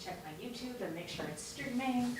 check my YouTube and make sure it's streaming.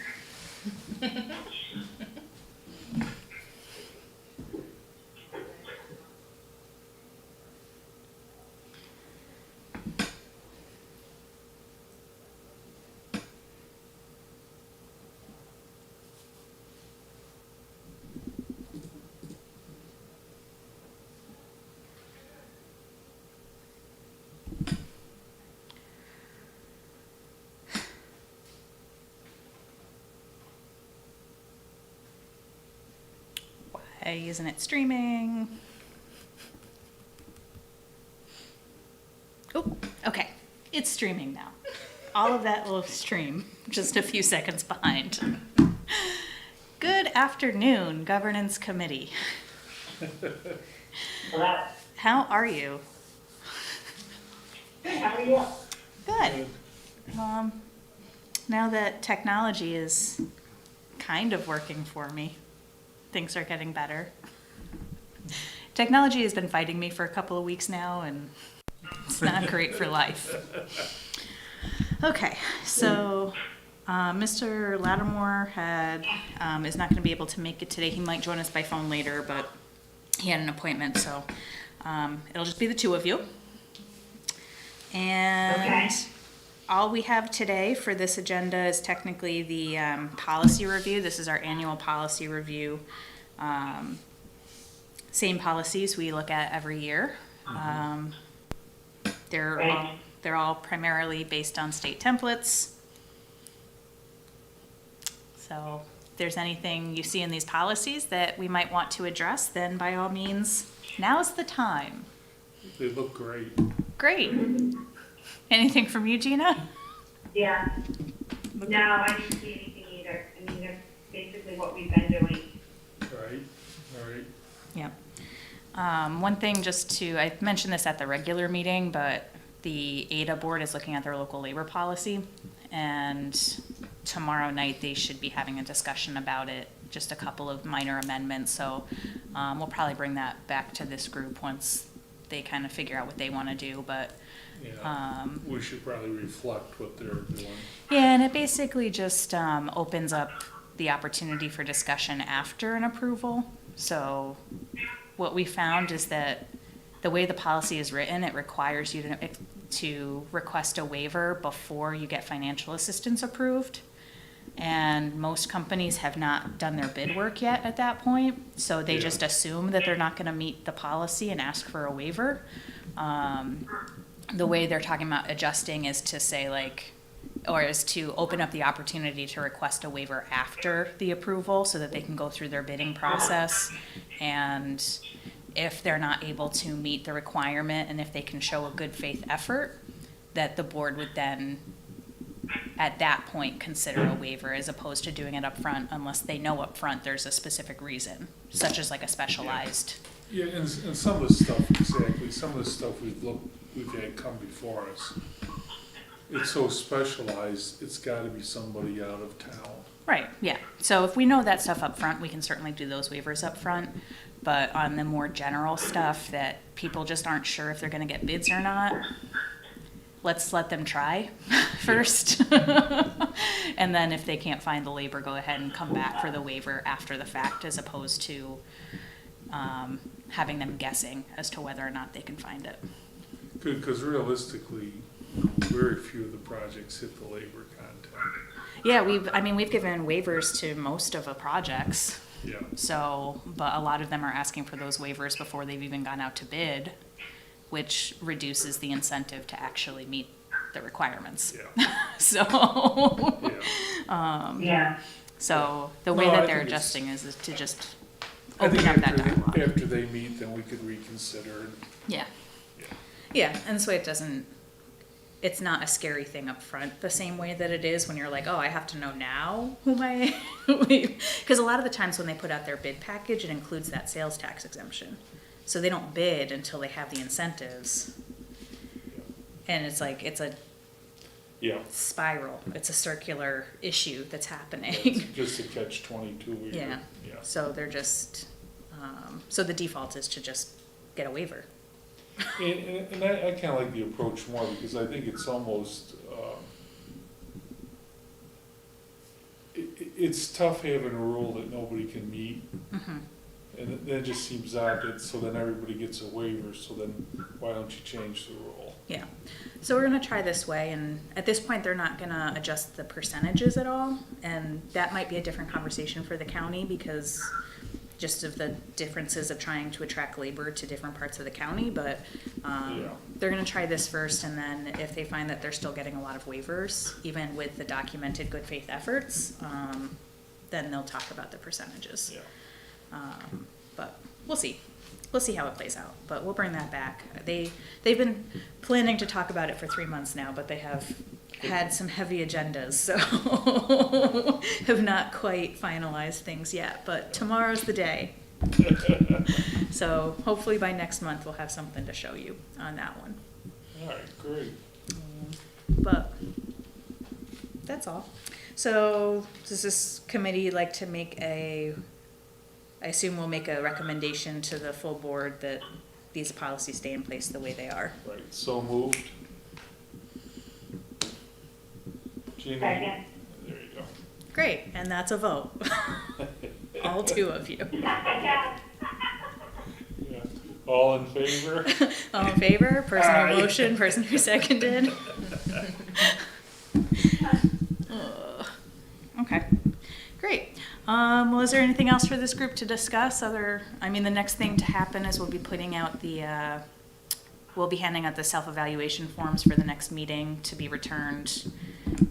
Why isn't it streaming? Oh, okay. It's streaming now. All of that will stream, just a few seconds behind. Good afternoon, Governance Committee. Hello. How are you? Good, how are you? Good. Now that technology is kind of working for me, things are getting better. Technology has been fighting me for a couple of weeks now, and it's not great for life. Okay, so Mr. Lattimore is not going to be able to make it today. He might join us by phone later, but he had an appointment, so it'll just be the two of you. And Okay. all we have today for this agenda is technically the policy review. This is our annual policy review. Same policies we look at every year. They're all primarily based on state templates. So if there's anything you see in these policies that we might want to address, then by all means, now's the time. They look great. Great. Anything from you, Gina? Yeah. No, I didn't see anything either. I mean, that's basically what we've been doing. Right, right. Yep. One thing I mentioned this at the regular meeting, but the ADA board is looking at their local labor policy, and tomorrow night they should be having a discussion about it, just a couple of minor amendments. So we'll probably bring that back to this group once they kind of figure out what they want to do, but Yeah, we should probably reflect what they're doing. yeah, and it basically just opens up the opportunity for discussion after an approval. So what we found is that the way the policy is written, it requires you to request a waiver before you get financial assistance approved. And most companies have not done their bid work yet at that point, so they Yeah. just assume that they're not going to meet the policy and ask for a waiver. The way they're talking about adjusting is to say is to open up the opportunity to request a waiver after the approval so that they can go through their bidding process. And if they're not able to meet the requirement and if they can show a good faith effort, that the board would then at that point consider a waiver as opposed to doing it up front unless they know up front there's a specific reason, such as like a specialized. Yeah, and some of the stuff, exactly, some of the stuff we've had come before us, it's so specialized, it's gotta be somebody out of town. Right, yeah. So if we know that stuff up front, we can certainly do those waivers up front. But on the more general stuff that people just aren't sure if they're gonna get bids or not, let's let them try first. And then if they can't find the labor, go ahead and come back for the waiver after the fact, as opposed to having them guessing as to whether or not they can find it. Because realistically, very few of the projects hit the labor content. Yeah, we've given waivers to most of the projects. Yeah, So, but a lot of them are asking for those waivers before they've even gone out to bid, which reduces the incentive to actually meet the requirements. yeah, So, yeah. Yeah. so the way No, I that they're think it's- adjusting is to just I think open up that after dialogue. after they meet, then we could reconsider. Yeah, Yeah, yeah, and so it's not a scary thing up front, the same way that it is when you're like, oh, I have to know now who my, because a lot of the times when they put out their bid package, it includes that sales tax exemption. So they don't bid until they have the incentives. And it's like, it's a yeah. spiral, it's a circular issue that's happening. It's just a catch-22. Yeah, Yeah. so they're just, so the default is to just get a waiver. And I kind of like the approach more because I think it's almost, it's tough having a rule that nobody can meet, Mhm. and it just seems odd that, so then everybody gets a waiver, so then why don't you change the rule? Yeah, so we're gonna try this way, and at this point, they're not gonna adjust the percentages at all, and that might be a different conversation for the county, because just of the differences of trying to attract labor to different parts of the county, but, Yeah. they're gonna try this first, and then if they find that they're still getting a lot of waivers, even with the documented good faith efforts, then they'll talk about the percentages. Yeah. But we'll see. We'll see how it plays out, but we'll bring that back. They've been planning to talk about it for 3 months now, but they have had some heavy agendas, so have not quite finalized things yet, but tomorrow's the day. So hopefully by next month, we'll have something to show you on that one. All right, great. But that's all. So does this committee like to make I assume we'll make a recommendation to the full board that these policies stay in place the way they are. Right, so moved. Jeannie? Second. There you go. Great, and that's a vote. All 2 of you. Yeah. Yeah. All in favor? All in favor? Person Aye. who motioned, person who seconded? Ugh. Okay, great. Well, is there anything else for this group to discuss? The next thing to happen is we'll be putting out we'll be handing out the self-evaluation forms for the next meeting to be returned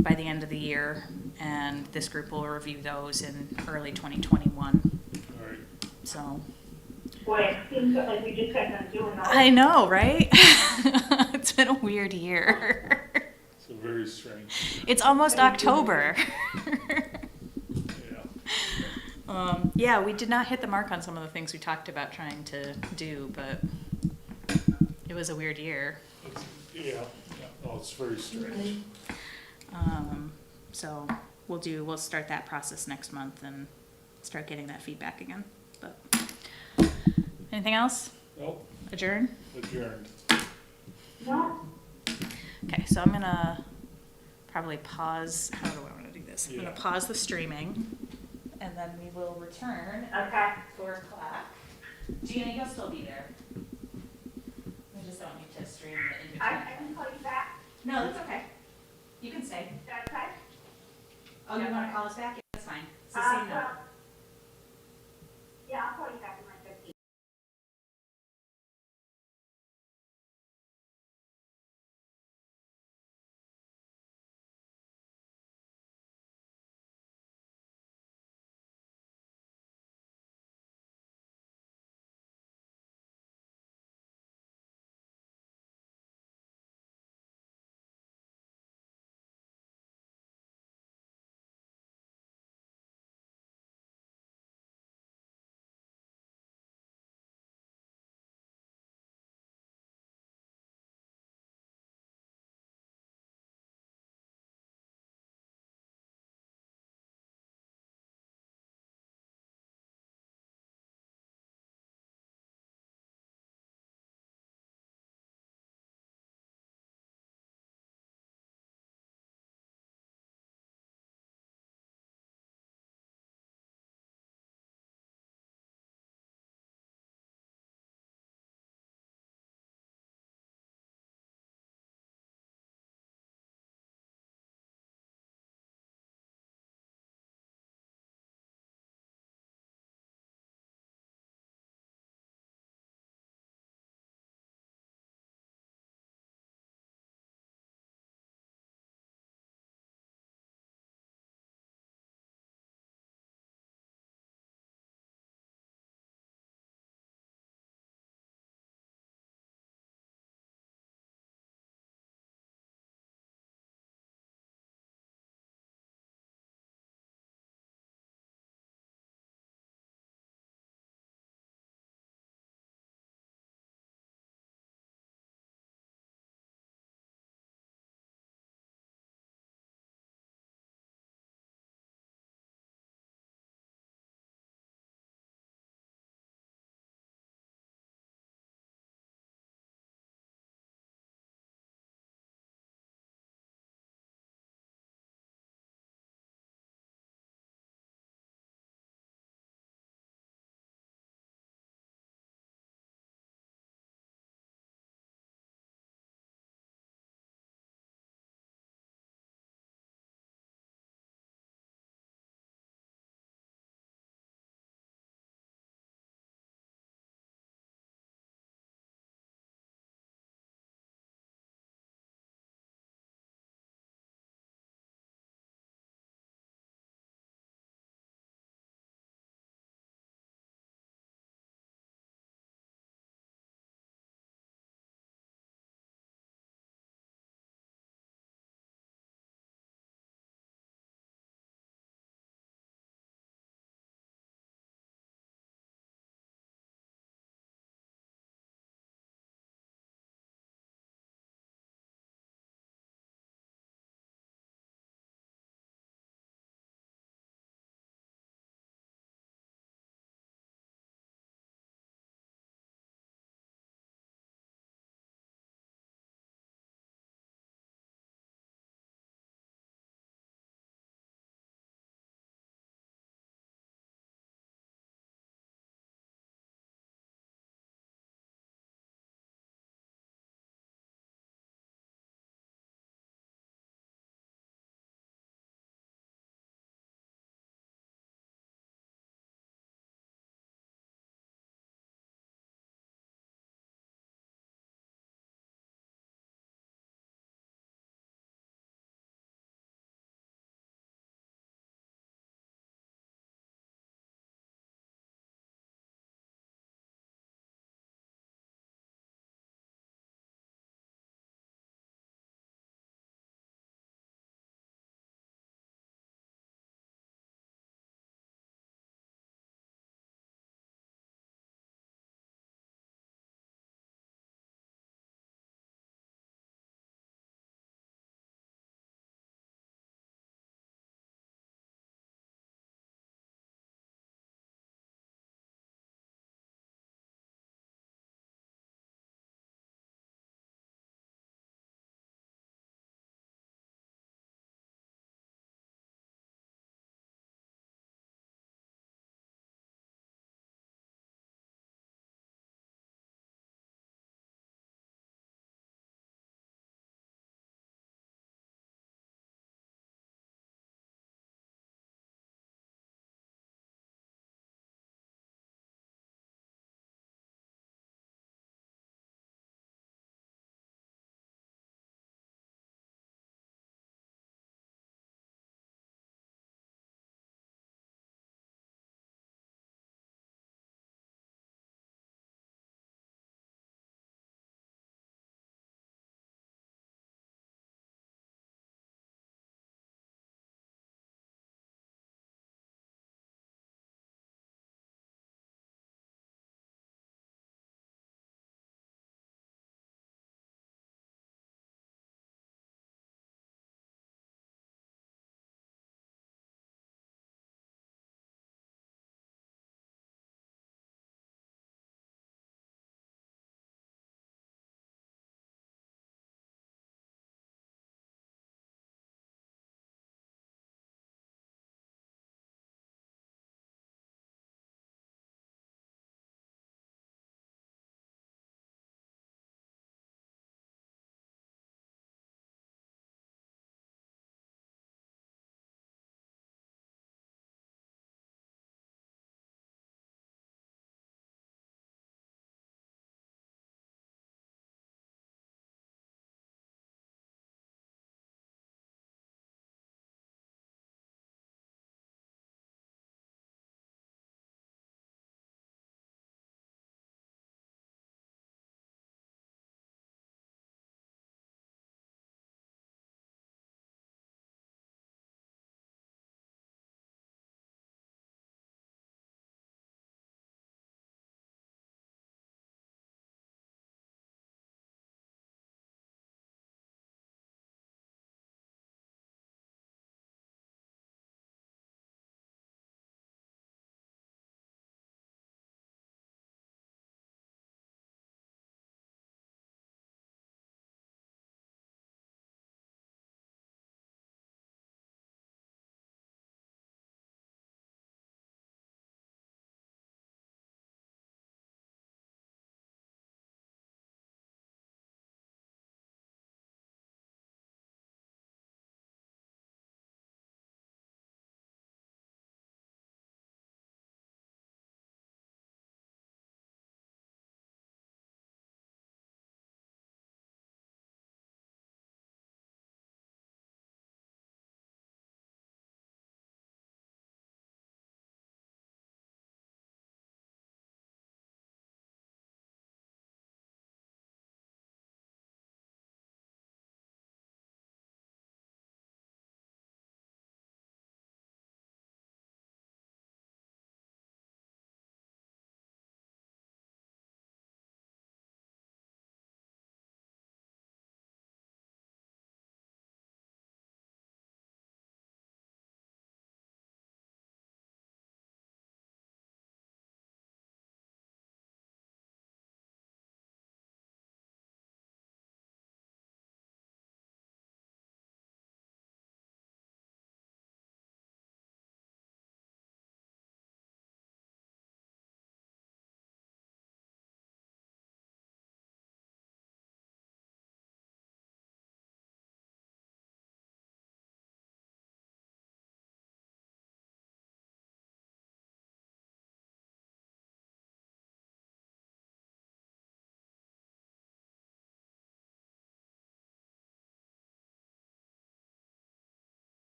by the end of the year, and this group will review those in early 2021, All right. so. Boy, it seems like we just got done doing all. I know, right? It's been a weird year. So very strange. It's almost October. Yeah. Yeah, we did not hit the mark on some of the things we talked about trying to do, but it was a weird year. Yeah. Oh, it's very strange. So we'll start that process next month and start getting that feedback again. But anything else? Nope, Adjourn? adjourned. No, Okay, so I'm gonna probably pause. How do I want to do this? I'm Yeah. gonna pause the streaming, and then we will return okay. at 4 o'clock. Gina, you'll still be there. We just don't need to stream the in I between. can call you back. No, that's okay. You can stay. Is that okay? Oh, you want to call us back? Yeah, that's fine. It's the Uh, same number. Yeah, I'll call you back.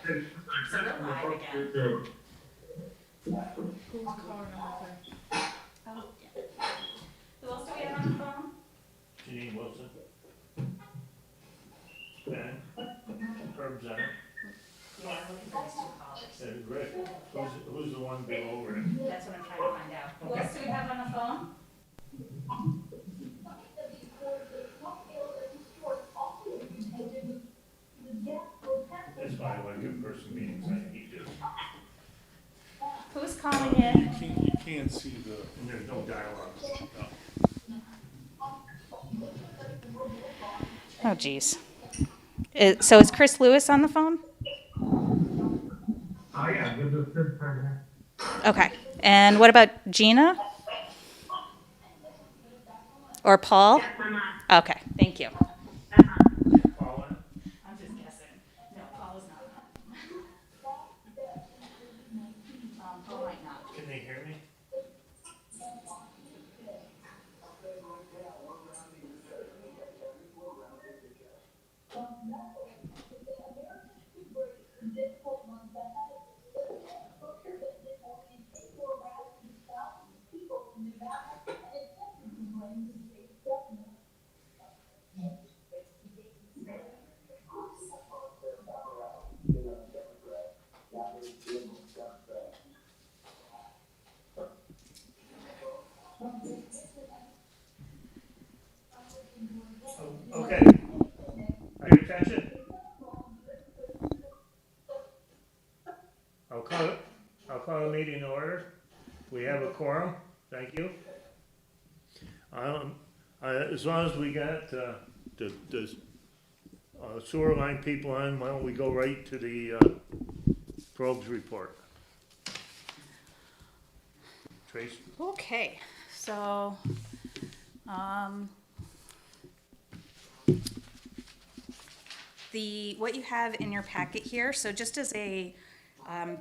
So we're live again. Who's calling over? Oh, yeah. Who else do we have on the phone? Janine Wilson. Ben, Herb Zenner, Yeah, I'm looking for these two callers. and Rick. Who's the one below Rick? That's what I'm trying to find out. Who else do we have on the phone? That's why I like in-person meetings, I hate this. Who's calling in? You can't see the, And there's no dialogue. Oh, geez. So is Chris Lewis on the phone? Oh, yeah, give the fifth part. Okay. And what about Gina? Or Paul? Okay, thank you. Paul in? I'm just guessing. No, Paul is not. Paul might not. Can they hear me? Okay. Are you attention? I'll call the meeting to order. We have a quorum, thank you. As long as we got, the sewer line people on, why don't we go right to the, probes report? Trace? Okay, so, what you have in your packet here, so just as a,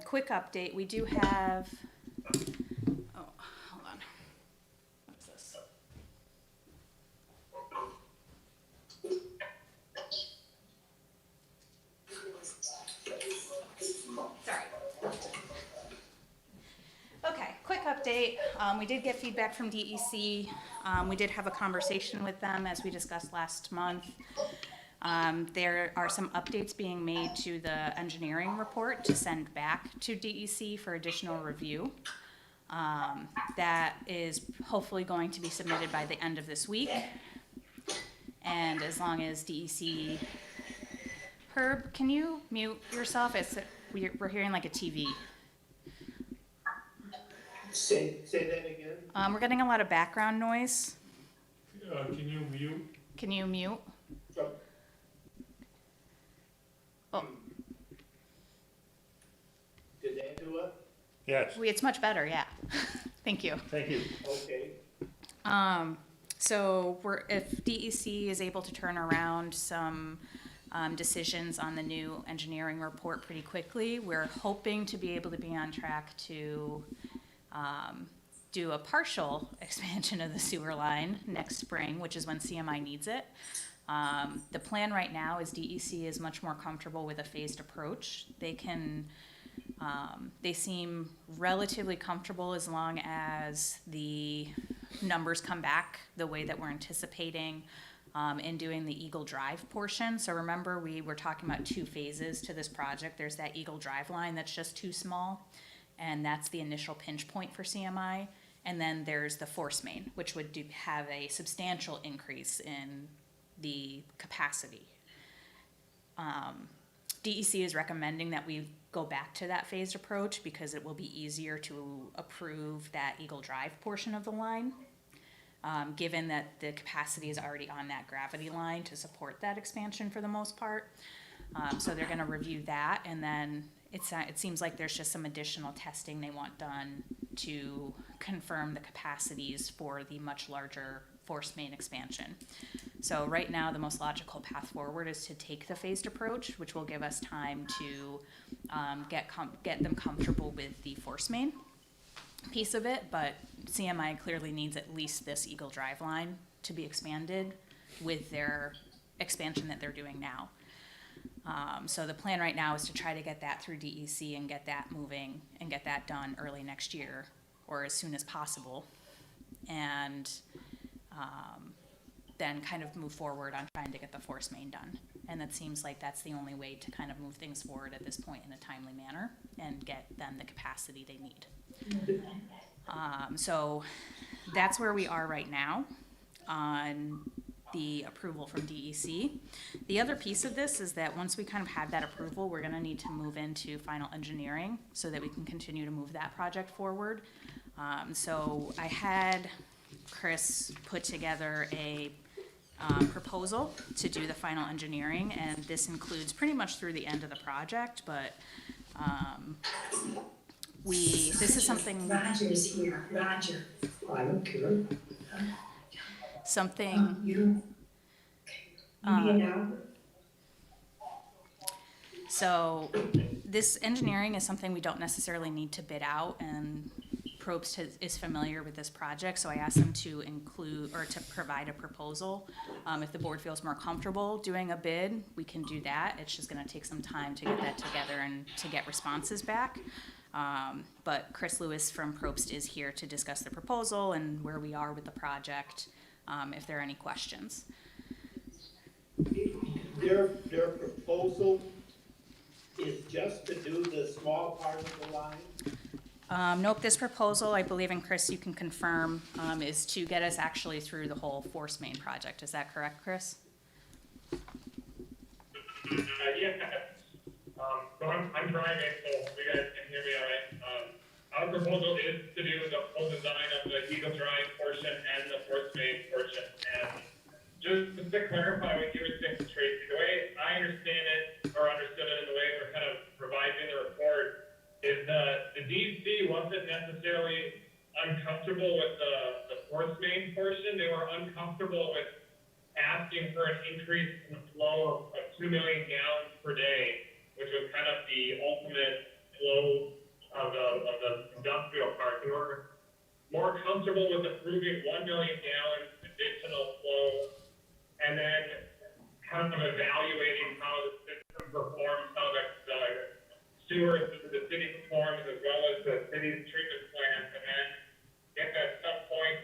quick update, we do have, oh, hold on. What's this? Sorry. Okay, quick update. We did get feedback from DEC. We did have a conversation with them as we discussed last month. There are some updates being made to the engineering report to send back to DEC for additional review. That is hopefully going to be submitted by the end of this week. And as long as DEC, Herb, can you mute yourself? We're hearing like a TV. Say that again? We're getting a lot of background noise. can you mute? Can you mute? Oh, Did that do it? Yes, it's much better, yeah. Thank you. thank you. Okay. So if DEC is able to turn around some decisions on the new engineering report pretty quickly, we're hoping to be able to be on track to do a partial expansion of the sewer line next spring, which is when CMI needs it. The plan right now is DEC is much more comfortable with a phased approach. They seem relatively comfortable as long as the numbers come back the way that we're anticipating in doing the Eagle Drive portion. So remember, we were talking about 2 phases to this project. There's that Eagle Drive line that's just too small, and that's the initial pinch point for CMI. And then there's the force main, which would have a substantial increase in the capacity. DEC is recommending that we go back to that phased approach because it will be easier to approve that Eagle Drive portion of the line, given that the capacity is already on that gravity line to support that expansion for the most part. So they're gonna review that, and then it seems like there's just some additional testing they want done to confirm the capacities for the much larger force main expansion. So right now, the most logical path forward is to take the phased approach, which will give us time to get them comfortable with the force main piece of it, but CMI clearly needs at least this Eagle Drive line to be expanded with their expansion that they're doing now. So the plan right now is to try to get that through DEC and get that moving and get that done early next year or as soon as possible. And then kind of move forward on trying to get the force main done. And that seems like that's the only way to kind of move things forward at this point in a timely manner and get them the capacity they need. So that's where we are right now on the approval from DEC. The other piece of this is that once we kind of have that approval, we're gonna need to move into final engineering so that we can continue to move that project forward. So I had Chris put together a proposal to do the final engineering, and this includes pretty much through the end of the project, but this is something. Roger's here, Roger. I don't care. Something, You know, so this engineering is something we don't necessarily need to bid out, and Probst is familiar with this project, so I asked them to include, or to provide a proposal. If the board feels more comfortable doing a bid, we can do that. It's just gonna take some time to get that together and to get responses back. But Chris Lewis from Probst is here to discuss the proposal and where we are with the project, if there are any questions. Their proposal is just to do the small part of the line? Nope, this proposal, I believe, and Chris, you can confirm, is to get us actually through the whole force main project. Is that correct, Chris? Yeah. So I'm driving, so you guys can hear me all right. Our proposal is to do the full design of the Eagle Drive portion and the force main portion. And just to clarify what you were saying, Tracy, the way I understand it, or understood it in the way we're kind of revising the report, is that the DEC wasn't necessarily uncomfortable with the force main portion. They were uncomfortable with asking for an increase in the flow of 2 million gallons per day, which was kind of the ultimate flow of the industrial park. They were more comfortable with approving 1 million gallons additional flow, and then kind of evaluating how the system performs, how the sewer system the city performs, as well as the city's treatment plants, and then if at some point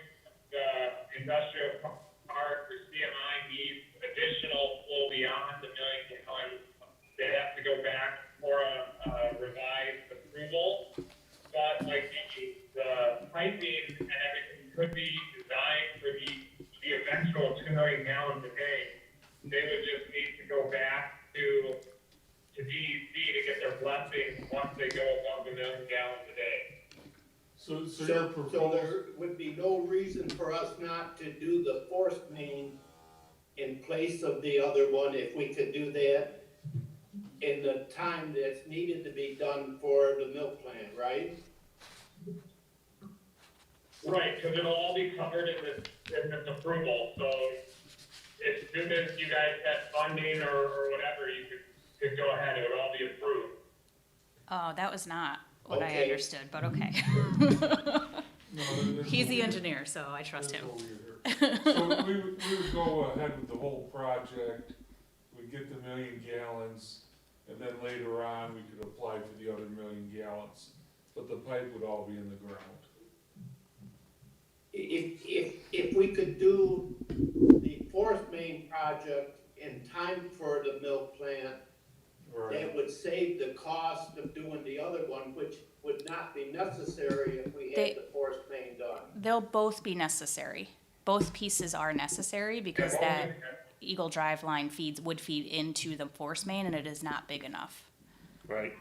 the industrial park or CMI needs additional flow beyond the 1 million gallons, they have to go back for a revised approval. But like the piping and everything could be designed for the eventual 2 million gallons a day. They would just need to go back to DEC to get their blessing once they go above the 1 million gallons a day. So your So proposal, there would be no reason for us not to do the force main in place of the other one if we could do that in the time that's needed to be done for the milk plant, right? Right, because it'll all be covered in this approval, so as soon as you guys had funding or whatever, you could go ahead, it would all be approved. Oh, that was not what I Okay. understood, but okay. no, He's the engineer, so I trust that's him. what we heard. So we would go ahead with the whole project, we'd get the 1 million gallons, and then later on, we could apply for the other 1 million gallons, but the pipe would all be in the ground. If we could do the force main project in time for the milk plant, Right. that would save the cost of doing the other one, which would not be necessary if we They- had the force main done. They'll both be necessary. Both pieces are necessary because that Eagle Drive line would feed into the force main, and it is not big enough. Right.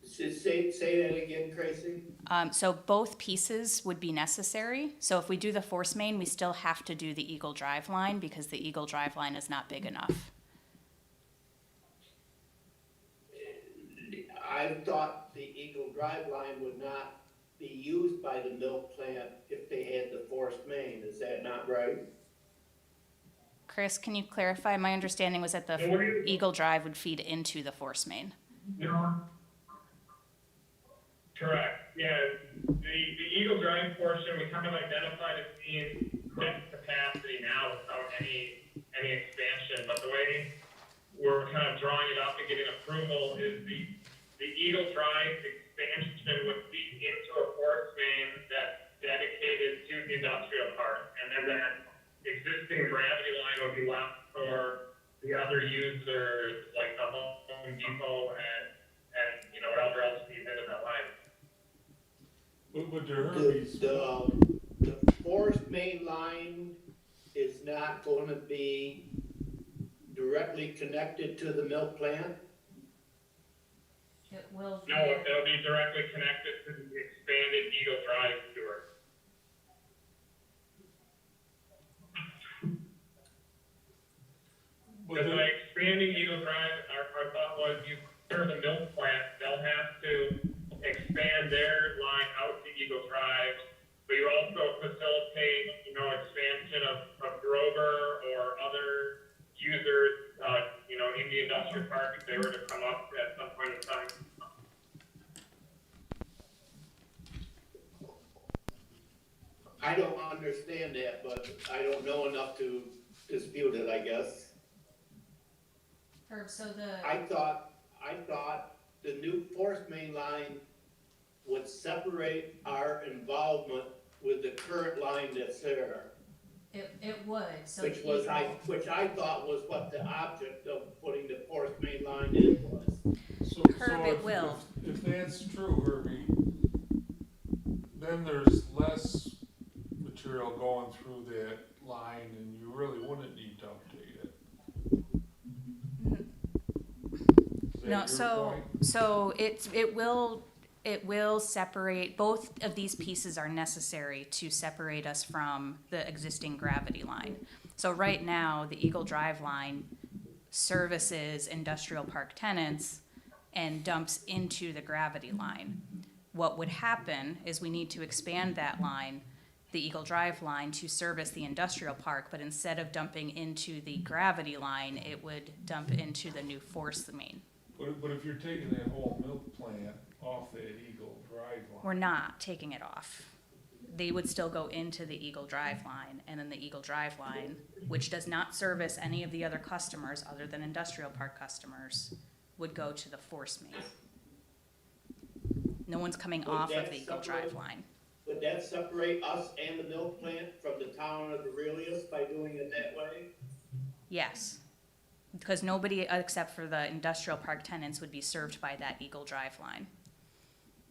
Say that again, Tracy? So both pieces would be necessary. So if we do the force main, we still have to do the Eagle Drive line because the Eagle Drive line is not big enough. I thought the Eagle Drive line would not be used by the milk plant if they had the force main. Is that not right? Chris, can you clarify? My understanding was that the Yeah, what do you- Eagle Drive would feed into the force main. No. Correct, yeah, the Eagle Drive portion, we kind of identified as being net capacity now without any expansion, but the way we're kind of drawing it up and getting approval is the Eagle Drive expansion would feed into a force main that's dedicated to the industrial park. And then that existing gravity line would be left for the other users, like the Home Depot and you know, whatever else feeds into that line. But there are The, these, the forest main line is not gonna be directly connected to the milk plant? It will. No, it'll be directly connected to the expanded Eagle Drive sewer. but Because by there, expanding Eagle Drive, our thought was you clear the milk plant, they'll have to expand their line out to Eagle Drive, but you also facilitate, you know, expansion of Grover or other users, you know, in the industrial park if they were to come up at some point in time. I don't understand that, but I don't know enough to dispute it, I guess. Herb, so the. I thought the new force main line would separate our involvement with the current line that's there. It would, so. Which I thought was what the object of putting the force main line in was. so Herb, it will. if that's true, Herbie, then there's less material going through that line and you really wouldn't need to update it. Is that No, your so, point? so it will separate, both of these pieces are necessary to separate us from the existing gravity line. So right now, the Eagle Drive line services industrial park tenants and dumps into the gravity line. What would happen is we need to expand that line, the Eagle Drive line, to service the industrial park, but instead of dumping into the gravity line, it would dump into the new force main. But if you're taking that whole milk plant off that Eagle Drive We're line, not taking it off. They would still go into the Eagle Drive line, and then the Eagle Drive line, which does not service any of the other customers other than industrial park customers, would go to the force main. No one's coming Would off of that the Eagle Drive separate- line. Would that separate us and the milk plant from the town of Aurelius by doing it that way? Yes. Because nobody except for the industrial park tenants would be served by that Eagle Drive line.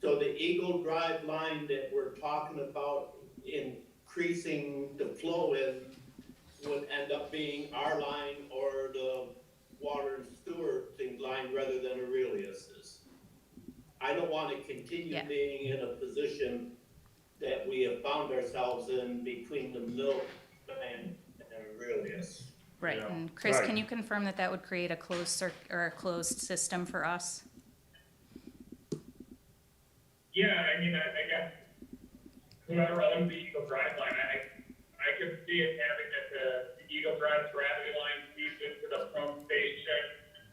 So the Eagle Drive line that we're talking about increasing the flow in would end up being our line or the water and sewer thing line rather than Aurelius's. I don't wanna continue Yeah. being in a position that we have found ourselves in between the milk and Aurelius. Right, Yeah. and Chris, Right. can you confirm that that would create a closed or a closed system for us? Yeah, I mean, I guess whoever owns the Eagle Drive line, I could see it having that the Eagle Drive gravity line feeds into the pump station,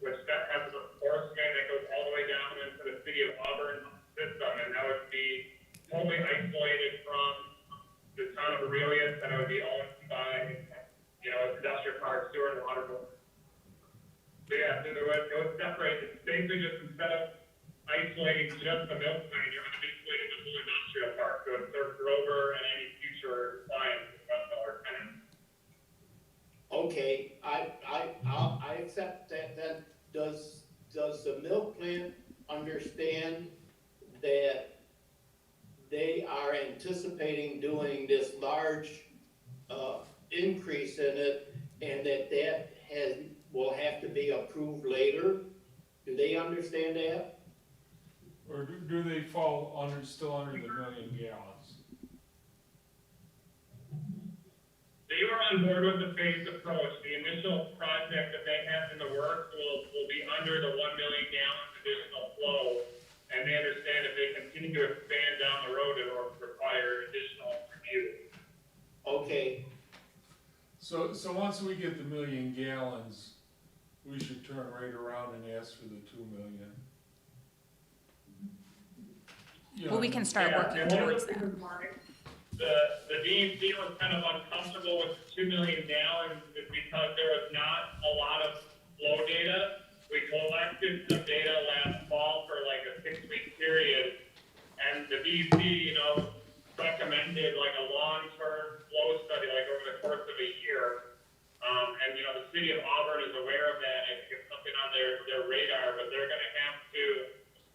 which that has a force main that goes all the way down into the city of Auburn system, and that would be totally isolated from the town of Aurelius, and it would be owned by, you know, industrial park, sewer, and water board. So yeah, so it would separate, it's basically just instead of isolating just the milk plant, you're gonna isolate the whole industrial park, so it's serve Grover and any future clients, or tenants. Okay, I accept that, then, does the milk plant understand that they are anticipating doing this large, increase in it, and that will have to be approved later? Do they understand that? or do they fall still under the 1 million gallons? They were on board with the phased approach. The initial project that they have in the works will be under the 1 million gallons additional flow. And they understand if they continue to expand down the road, it will require additional review. Okay, So once we get the 1 million gallons, we should turn right around and ask for the 2 million. You Well, we know, can start Yeah, working and one of towards the that. things the DEC was kind of uncomfortable with 2 million gallons is because there was not a lot of flow data. We collected some data last fall for like a 6-week period, and the DEC, recommended like a long-term flow study, like over the course of a year. And the city of Auburn is aware of that. I think it's something on their radar, but they're gonna have to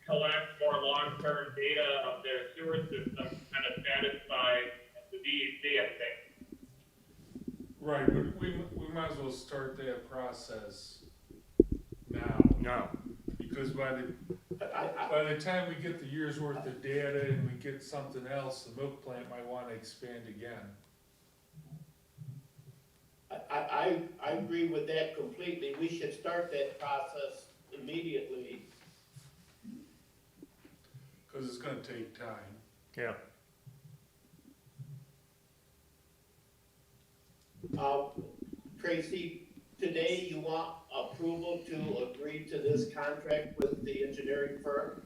collect more long-term data of their sewer system to kind of satisfy the DEC, I think. Right, but we might as well start that process now, No, because by the time we get the year's worth of data and we get something else, the milk plant might wanna expand again. I agree with that completely. We should start that process immediately. Cause it's gonna take time. yeah, Tracy, today you want approval to agree to this contract with the engineering firm?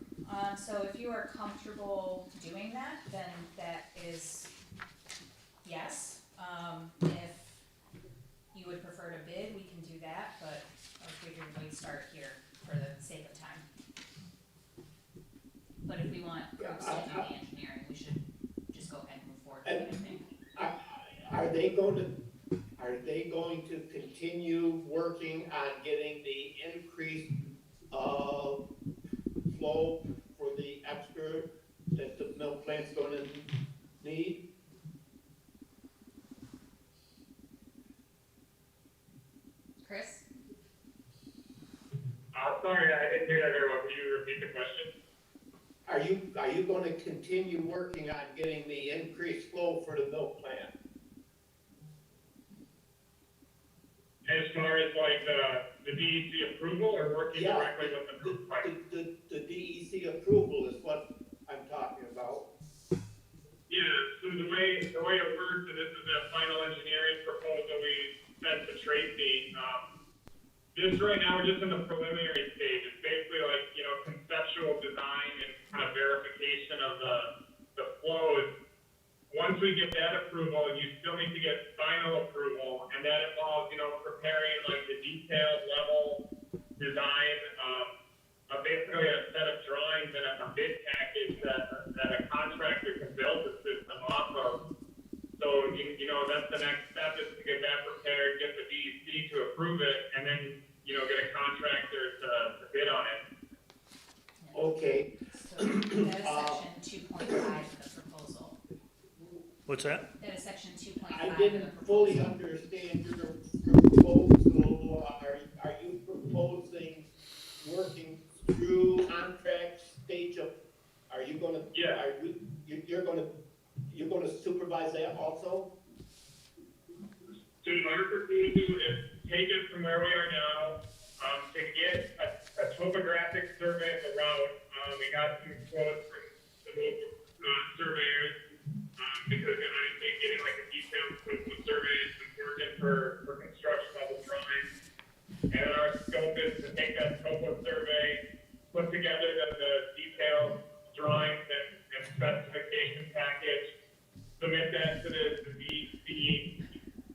So if you are comfortable doing that, then that is yes. If you would prefer to bid, we can do that, but I figured we'd start here for the sake of time. But if we want Brooks to do the engineering, we should just go ahead and move forward with it, I think. Are they going to continue working on getting the increased, flow for the extra that the milk plant's gonna need? Chris? Sorry, I didn't hear that very well. Could you repeat the question? Are you gonna continue working on getting the increased flow for the milk plant? As far as like the DEC approval or working Yeah. directly with the group? The DEC approval is what I'm talking about. Yeah, so the way it works, and this is a final engineering proposal we sent to Tracy. This right now, we're just in the preliminary stage. It's basically like, conceptual design and kind of verification of the flows. Once we get that approval, you still need to get final approval, and that involves, preparing like the detailed level design, basically a set of drawings and a bid package that a contractor can build the system off of. So, that's the next step is to get that prepared, get the DEC to approve it, and then, get a contractor to bid on it. Okay, So that is section 2.5 of the proposal. what's that? That is section 2.5 I of the didn't proposal. fully understand your proposal. Are you proposing working through contract stage of, are you gonna? Yeah. You're gonna supervise that also? So our proposal is take it from where we are now, to get a topographic survey of the route. We got some quotes from the local surveyors, because obviously getting like a detailed coastal survey is important for construction level drawings. And our scope is to take that topo survey, put together the detailed drawings and specification package, submit that to the DEC,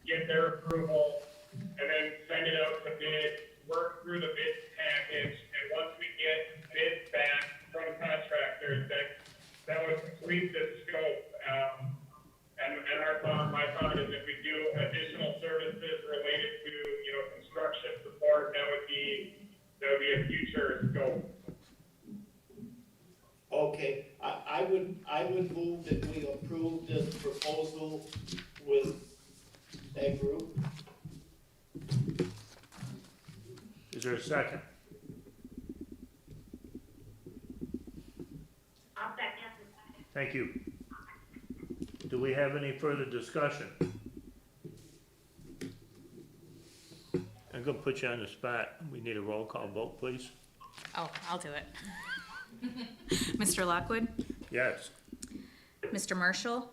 get their approval, and then send it out to bid, work through the bid package, and once we get bids back from contractors, that would complete the scope. And my thought is if we do additional services related to, construction support, that would be a future scope. Okay, I would move that we approve this proposal with that group. Is there a second? I'll second. Thank you. Do we have any further discussion? I'm gonna put you on the spot. We need a roll call vote, please. Oh, I'll do it. Mr. Lockwood, Yes. Mr. Marshall,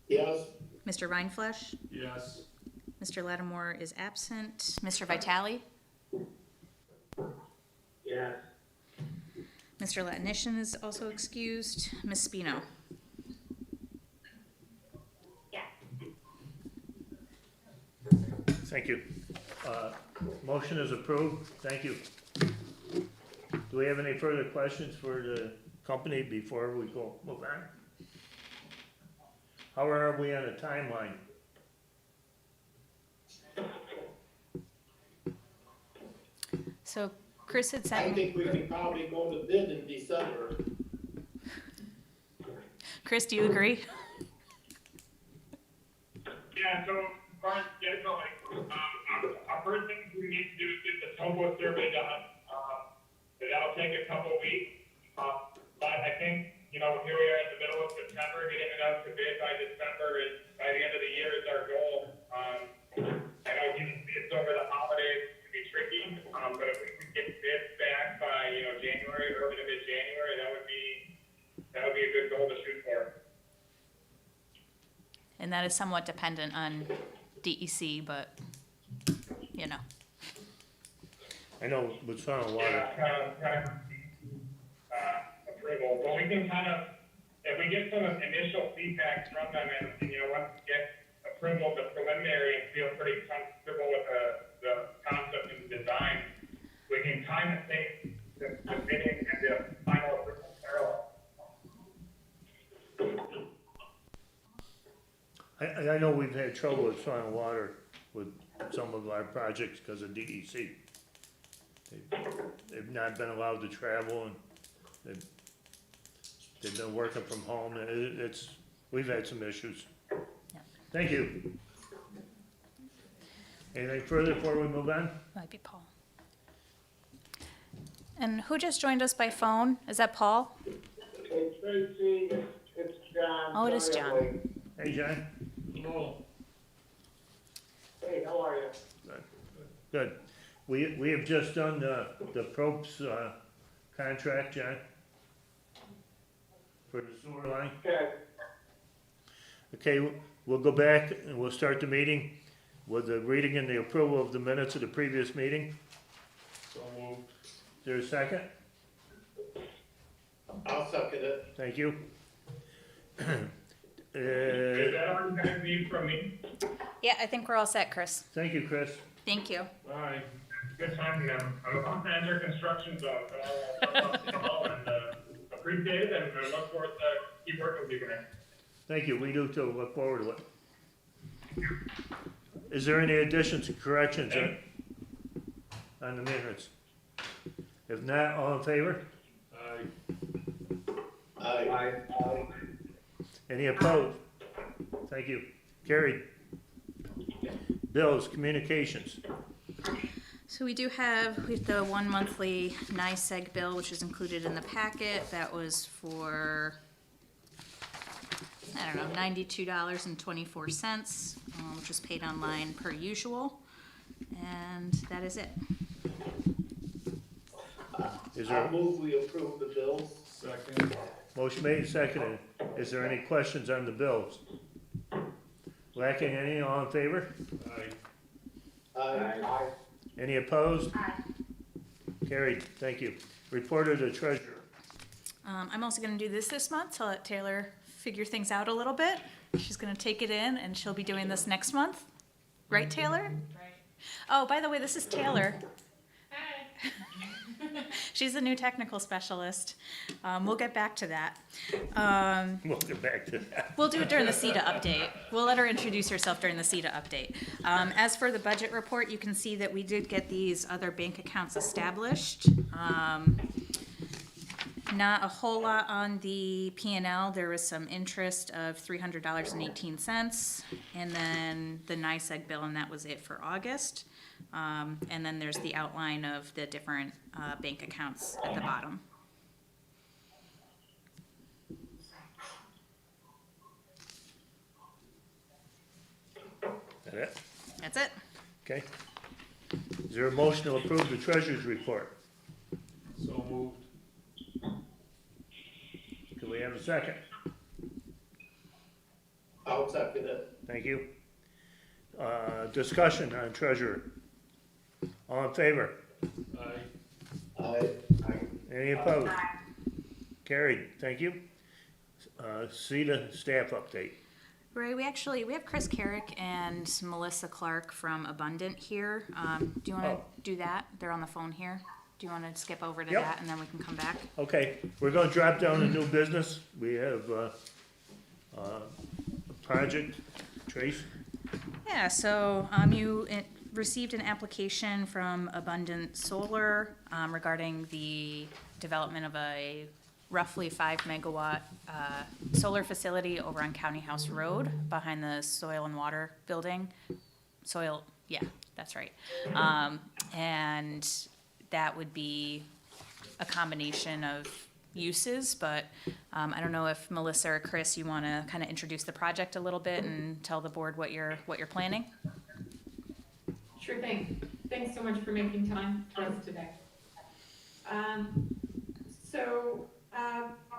Yes? Mr. Reinflesh, Yes. Mr. Lattimore is absent. Mr. Vitale, Yes. Mr. Latinishin is also excused. Ms. Spino. Yeah. Thank you. Motion is approved, thank you. Do we have any further questions for the company before we go move on? How are we on a timeline? So Chris had I sent, think we can probably go to bid in December. Chris, do you agree? Yeah, so, as far as scheduling, our first thing we need to do is get the towboat survey done. That'll take a couple weeks. But I think, you know, here we are in the middle of September, getting it out to bid by December is, by the end of the year is our goal. I know it's over the holidays, it can be tricky, but if we can get bids back by, you know, January, early to mid-January, that would be a good goal to shoot for. And that is somewhat dependent on DEC, but, you know. I know with Sound and Water, Yeah, approval, but we can kind of, if we get some initial feedback from them and, you know, once we get approval, the preliminary and feel pretty comfortable with the concept and the design, we can kind of take the bidding and the final approval parallel. I know we've had trouble with Sound and Water with some of our projects because of DEC. They've not been allowed to travel and they've been working from home. We've had some issues. Thank you. Anything further before we move on? Might be Paul. And who just joined us by phone? Is that Paul? It's Tracy, it's John. Oh, it is John. Hey, John? No, Hey, how are you? Good. We have just done the probes contract, John, for the sewer line. Okay. Okay, we'll go back and we'll start the meeting with the reading and the approval of the minutes of the previous meeting. so moved. Is there a second? I'll second it. Thank you. Is that all you guys need from me? Yeah, I think we're all set, Chris. Thank you, Chris. Thank you. Bye. Good time, I'm about to enter construction zone, so I'll appreciate it and I look forward to keep working with you guys. Thank you, we do too, look forward to it. Is there any additions or corrections on the minutes? If not, all in favor? Aye. Any opposed? Thank you. Carried. Bills, communications. So we do have the one monthly NICEAG bill, which is included in the packet. That was for, I don't know, $92.24, which was paid online per usual. And that is it. Is I'll there move we approve the bills. Second. motion made and seconded? Is there any questions on the bills? Lacking any, all in favor? Aye. Aye. Any opposed? Carried, thank you. Report of the treasurer. I'm also gonna do this month to let Taylor figure things out a little bit. She's gonna take it in and she'll be doing this next month. Right, Taylor? Right. Oh, by the way, this is Taylor. Hi. She's the new technical specialist. We'll get back to that. We'll get back to that. We'll do it during the CETA update. We'll let her introduce herself during the CETA update. As for the budget report, you can see that we did get these other bank accounts established. Not a whole lot on the P&L. There was some interest of $300.18, and then the NICEAG bill, and that was it for August. And then there's the outline of the different bank accounts at the bottom. That it? That's it. Okay. Is there a motion to approve the treasurer's report? So moved. Do we have a second? I'll second it. Thank you. Discussion on treasurer. All in favor? Aye. Aye. Any opposed? Carried, thank you. CETA staff update. Right, we have Chris Carrick and Melissa Clark from Abundant here. Do you wanna Oh. do that? They're on the phone here. Do you wanna skip over to Yep. that and then we can come back? Okay, we're gonna drop down to new business. We have, a project. Trace? Yeah, so, received an application from Abundant Solar, regarding the development of a roughly 5 megawatt, solar facility over on County House Road behind the Soil and Water Building. Yeah, that's right. And that would be a combination of uses, but, I don't know if Melissa or Chris, you wanna kinda introduce the project a little bit and tell the board what you're planning? Sure thing. Thanks so much for making time for us today.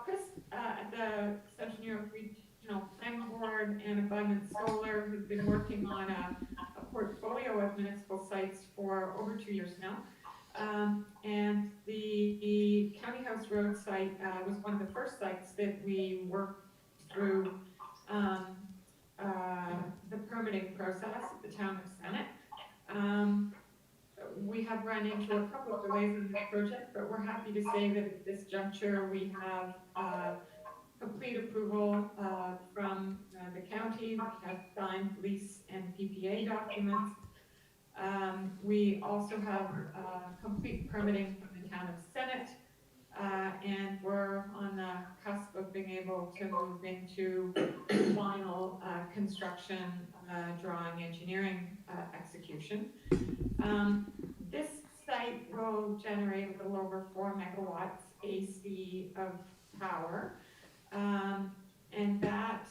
Chris, at the Central New York Regional Planning Board and Abundant Solar has been working on a portfolio of municipal sites for over 2 years now. And the County House Road site, was one of the first sites that we worked through, the permitting process at the town of Senate. We have run into a couple of delays in this project, but we're happy to say that at this juncture, we have complete approval from the county. We have signed lease and PPA documents. We also have complete permitting from the town of Senate, and we're on the cusp of being able to move into final construction, drawing, engineering execution. This site will generate a little over 4 megawatts AC of power. And that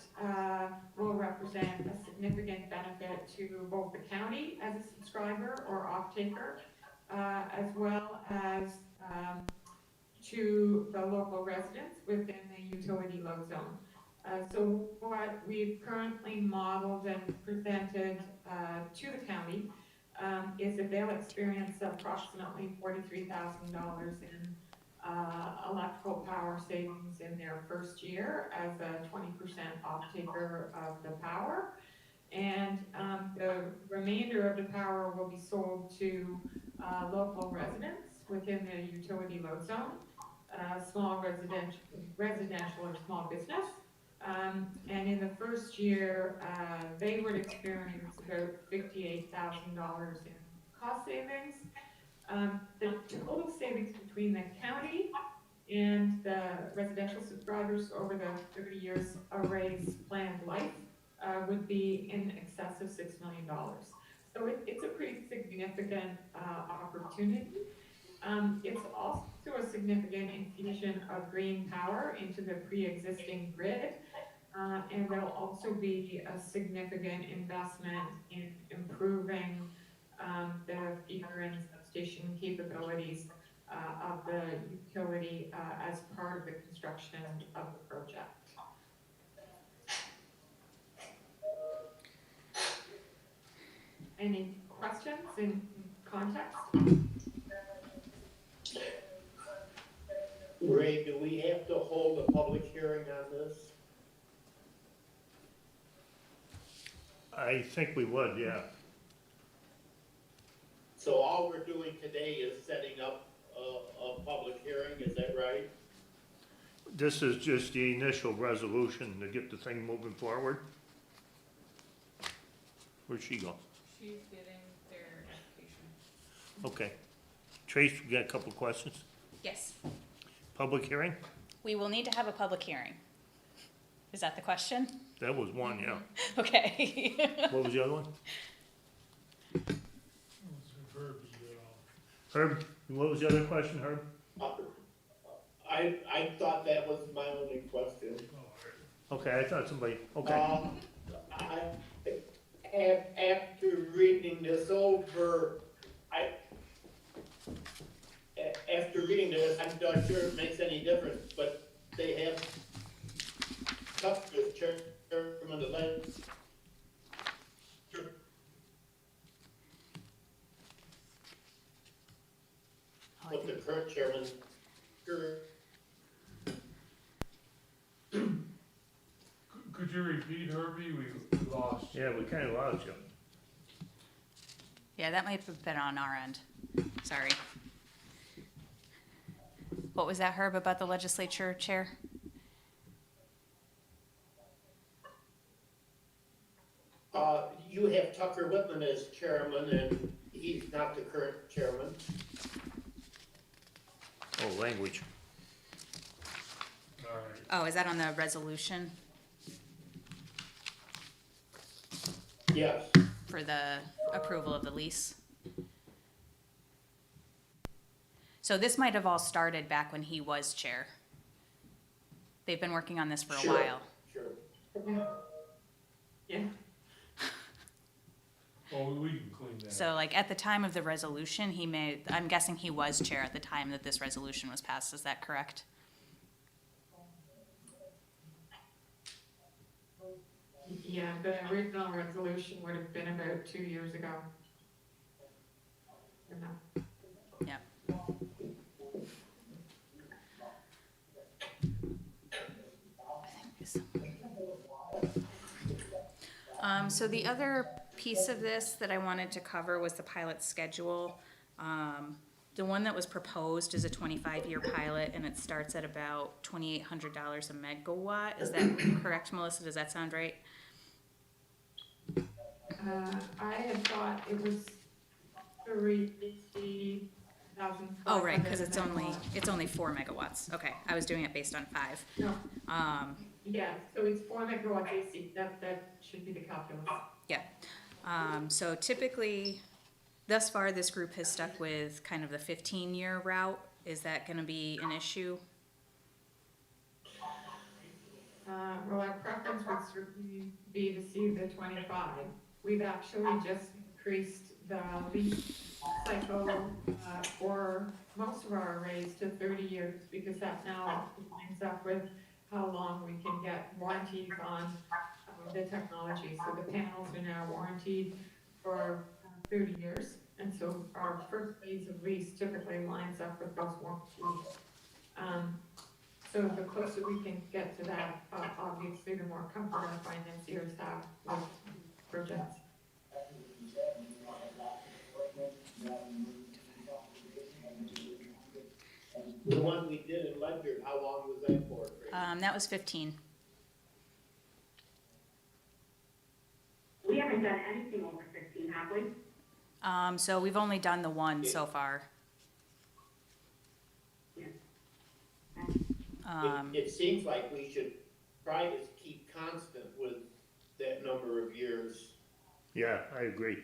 will represent a significant benefit to both the county as a subscriber or off-taker, as well as to the local residents within the utility load zone. So what we've currently modeled and presented to the county is that they'll experience approximately $43,000 in electrical power savings in their first year as a 20% off-taker of the power. And the remainder of the power will be sold to local residents within the utility load zone, small residential or small business. And in the first year, they would experience about $58,000 in cost savings. The total savings between the county and the residential subscribers over the 30 years array's planned life would be in excess of $6 million. So it's a pretty significant opportunity. It's also a significant infusion of green power into the pre-existing grid. And there'll also be a significant investment in improving the feeder and substation capabilities of the utility as part of the construction of the project. Any questions in context? Ray, do we have to hold a public hearing on this? I think we would, yeah. So all we're doing today is setting up a public hearing, is that right? This is just the initial resolution to get the thing moving forward. Where'd she go? She's getting their application. Okay. Trace, you got a couple questions? Yes. Public hearing? We will need to have a public hearing. Is that the question? That was one, yeah. Okay. What was the other one? Herb, what was the other question, Herb? I thought that was my only question. Okay, I thought somebody, okay. After reading this over, after reading this, I'm not sure it makes any difference, but they have Custer as chairman of the legislature. What the current chairman, Could you repeat repeat, Herbie? We lost you. Yeah, we kinda lost you. Yeah, that might have been on our end. Sorry. What was that, Herb, about the legislature chair? You have Tucker Whitman as chairman, and he's not the current chairman. Oh, language. All right. Oh, is that on the resolution Yes. for the approval of the lease? So this might have all started back when he was chair. They've been working on this for a Sure. while. Sure. Yeah, Well, we can clean that up. So like at the time of the resolution, I'm guessing he was chair at the time that this resolution was passed. Is that correct? yeah, the original resolution would have been about 2 years ago. Or no. Yep. So the other piece of this that I wanted to cover was the pilot schedule. The one that was proposed is a 25-year pilot, and it starts at about $2,800 a megawatt. Is that correct, Melissa? Does that sound right? I had thought it was 3,000. Oh, right, because it's only 4 megawatts. Okay, I was doing it based on 5. No, Um, yeah, so it's 4 megawatts AC, that should be the calculus. Yeah. So typically, thus far, this group has stuck with kind of the 15-year route. Is that going to be an issue? Well, our preference would certainly be to see the 25. We've actually just increased the lease cycle for most of our arrays to 30 years because that now lines up with how long we can get warranties on the technology. So the panels are now warranted for 30 years. And so our first phase of lease typically lines up with those warranties. So the closer we can get to that, obviously, the more comfort our financiers have with projects. The one we did in Ledyard, how long was that for? Tracy? That was 15. We haven't done anything over 15, have we? So we've only done the one so far. Yeah. It seems like we should try to keep constant with that number of years. Yeah, I agree.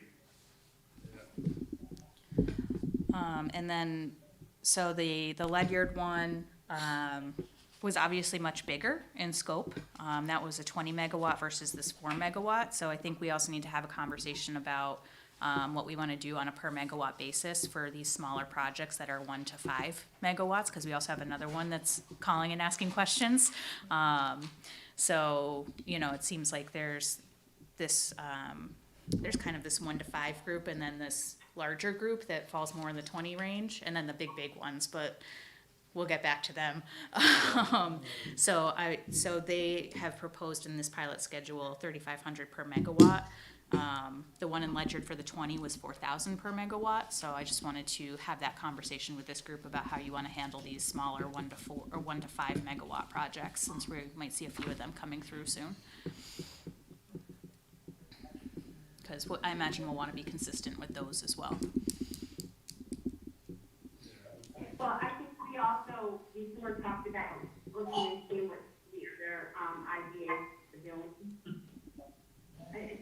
And then, so the Ledyard one, was obviously much bigger in scope. That was a 20 megawatt versus this 4 megawatt. So I think we also need to have a conversation about what we want to do on a per megawatt basis for these smaller projects that are 1 to 5 megawatts, because we also have another one that's calling and asking questions. So, it seems like there's this, there's kind of this 1 to 5 group, and then this larger group that falls more in the 20 range, and then the big ones, but we'll get back to them. So they have proposed in this pilot schedule 3,500 per megawatt. The one in Ledyard for the 20 was 4,000 per megawatt. So I just wanted to have that conversation with this group about how you want to handle these smaller 1 to 4 or 1 to 5 megawatt projects, since we might see a few of them coming through soon. Because I imagine we'll want to be consistent with those as well. Well, I think we also, before talked about looking and seeing what the other, ideas are doing.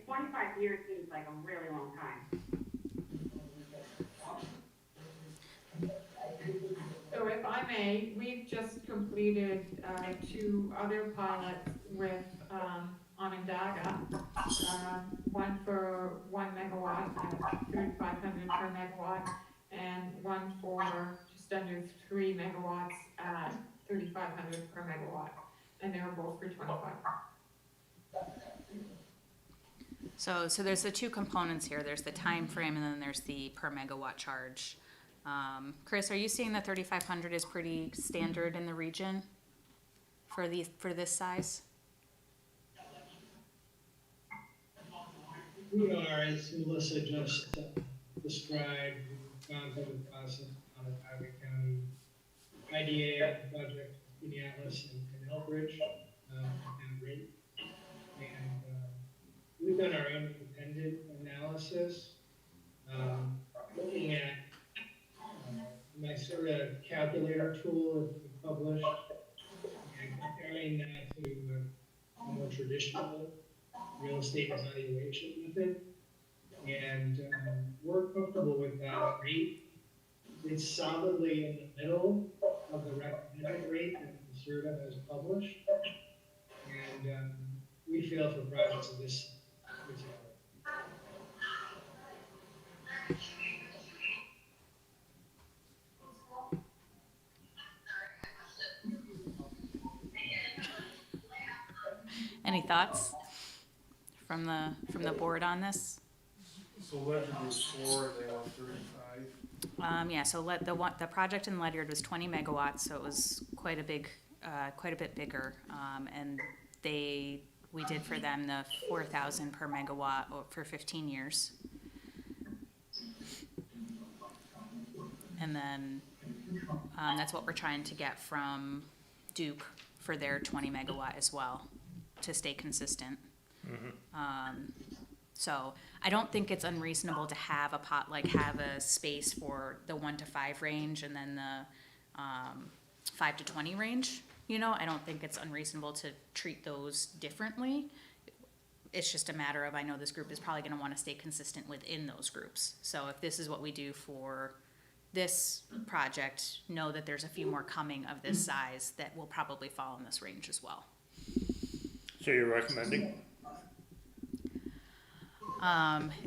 25 years seems like a really long time. So if I may, we've just completed 2 other pilots with Onondaga. One for 1 megawatt at 3,500 per megawatt, and one for just under 3 megawatts at 3,500 per megawatt. And they were both for 25. So there's the 2 components here. There's the time frame, and then there's the per megawatt charge. Chris, are you seeing that 3,500 is pretty standard in the region for this size? We are, as Melissa just described, we've gone through the process on the Cayuga County IDA project, Minneapolis and Elbridge, and rate. And we've done our own independent analysis, looking at my sort of calculator tool that we published and comparing that to a more traditional real estate evaluation method. And we're comfortable with that rate. It's solidly in the middle of the recommended rate that the CERTA has published. And we feel for projects of this particular. Any thoughts from the board on this? So Ledger was 4 and they want 35. Yeah, so the project in Ledyard was 20 megawatts, so it was quite a bit bigger. And we did for them the 4,000 per megawatt for 15 years. And then that's what we're trying to get from Duke for their 20 megawatt as well, to stay consistent. So I don't think it's unreasonable to have have a space for the 1 to 5 range and then the 5 to 20 range. You know, I don't think it's unreasonable to treat those differently. It's just a matter of, I know this group is probably going to want to stay consistent within those groups. So if this is what we do for this project, know that there's a few more coming of this size that will probably fall in this range as well. So you're recommending?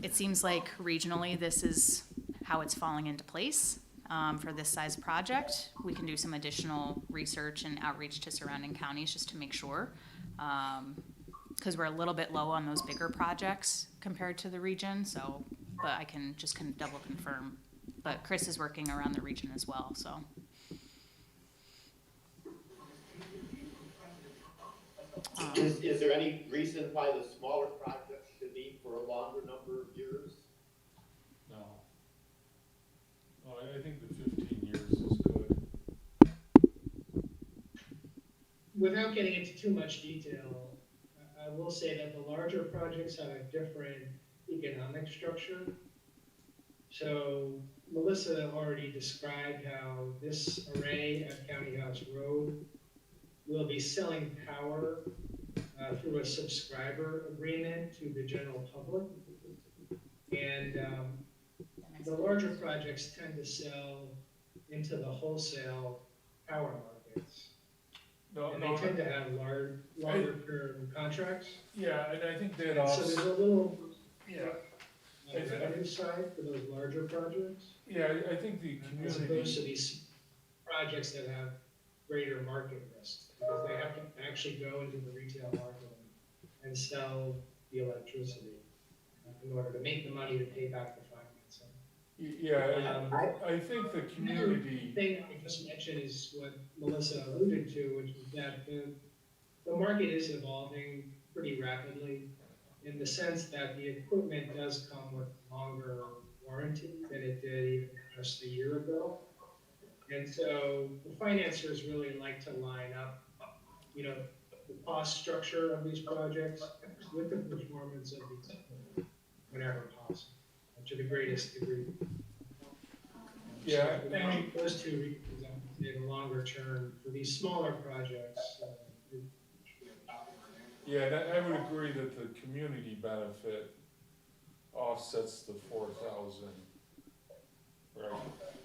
It seems like regionally this is how it's falling into place for this size project. We can do some additional research and outreach to surrounding counties just to make sure, because we're a little bit low on those bigger projects compared to the region. So, but I can just double confirm. But Chris is working around the region as well, so. Is there any reason why the smaller projects should be for a longer number of years? No. No, I think the 15 years is good. Without getting into too much detail, I will say that the larger projects have a different economic structure. So Melissa already described how this array at County House Road will be selling power through a subscriber agreement to the general public. And the larger projects tend to sell into the wholesale power markets. And they tend to have longer term contracts. Yeah, and I think that So also. there's a little Yeah. on the revenue side for those larger projects, Yeah, I think the as opposed to community. these projects that have greater market risk, because they have to actually go into the retail market and sell the electricity in order to make the money to pay back the financing. Yeah, I think the community. The thing I just mentioned is what Melissa alluded to, which is that the market is evolving pretty rapidly, in the sense that the equipment does come with longer warranty than it did even just a year ago. And so the financiers really like to line up, you know, the cost structure of these projects with the performance of these equipment whenever possible, to the greatest degree. Yeah, So and those two reasons, I would say the longer term for these smaller projects. yeah, and I would agree that the community benefit offsets the 4,000, right?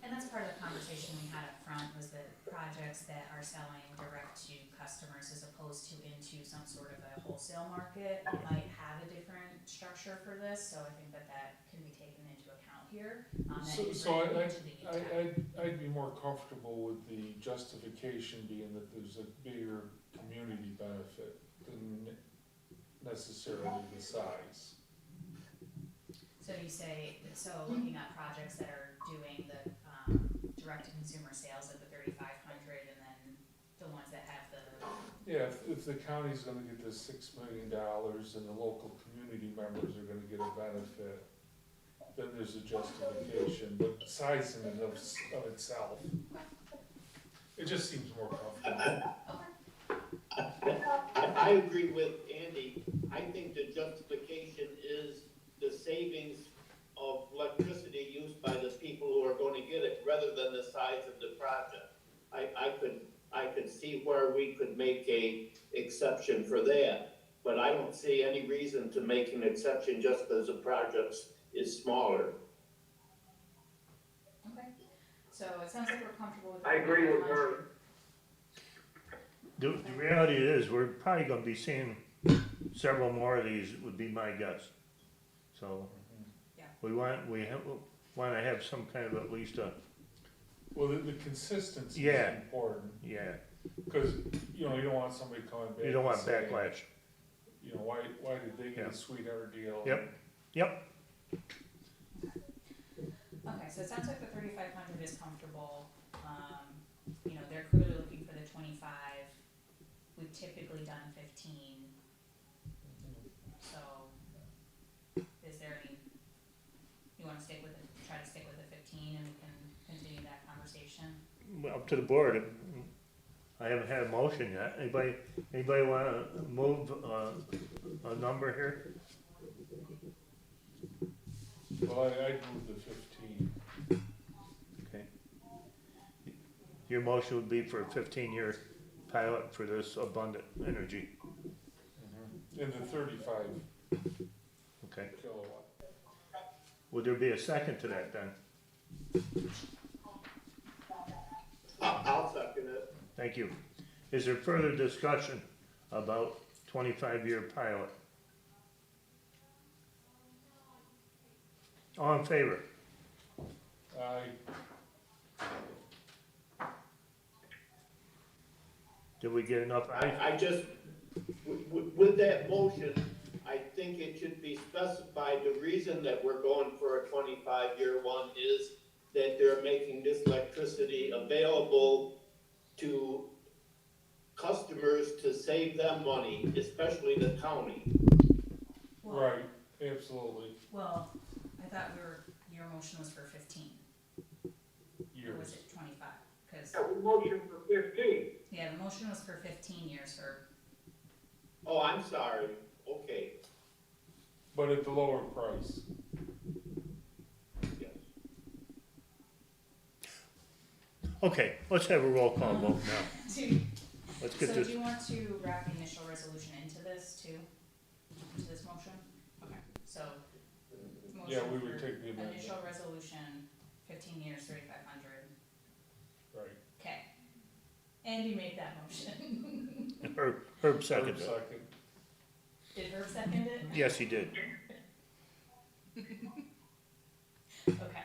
And that's part of the conversation we had up front, was that projects that are selling direct to customers as opposed to into some sort of a wholesale market might have a different structure for this, so I think that can be taken into account here. I'd be more comfortable with the justification being that there's a bigger community benefit than necessarily the size. So you say, looking at projects that are doing the direct to consumer sales at the 3,500, and then the ones that have the Yeah, if the county's gonna get this $6 million and the local community members are gonna get a benefit, then there's a justification, but size in and of itself, it just seems more comfortable. I agree with Andy. I think the justification is the savings of electricity used by the people who are gonna get it, rather than the size of the project. I could see where we could make a exception for that, but I don't see any reason to make an exception just because the project is smaller. Okay, so it sounds like we're comfortable with. I agree with her. The reality is, we're probably gonna be seeing several more of these, would be my guess. So, Yeah. we wanna have some kind of at least a, Well, the consistency Yeah. is important, yeah, because, you know, you don't want somebody coming back. you don't want and saying, backlash. You know, why did they get Yeah. a sweetheart deal? Yep. Yep, Okay, so it sounds like the 3,500 is comfortable, you know, they're clearly looking for the 25, we've typically done 15, so, is there any, you wanna stick with it, try to stick with the 15 and we can continue that conversation? well, up to the board. I haven't had a motion yet. Anybody wanna move, a number here? Well, I'd move the 15. Okay. Your motion would be for a 15-year pilot for this abundant energy, And the 35 okay? kilowatt. Would there be a second to that then? I'll second it. Thank you. Is there further discussion about 25-year pilot? All in favor? Did we get enough? I just, with that motion, I think it should be specified, the reason that we're going for a 25-year one is that they're making this electricity available to customers to save them money, especially the county. Well, Right, absolutely, well, I thought your motion was for 15, or years. was it 25? Cause, Yeah, we motion for 15. yeah, the motion was for 15 years for, Oh, I'm sorry, okay, But at the lower price. yes. Okay, let's have a roll call vote now. do, Let's so get do this, you want to wrap the initial resolution into this too? Into this motion? Okay, so, Yeah, motion we would for take the amendment. initial resolution, 15 years, 3,500, Right. okay. And you made that motion. Herb seconded it. Second. Did Herb second it? Yes, he did. Okay.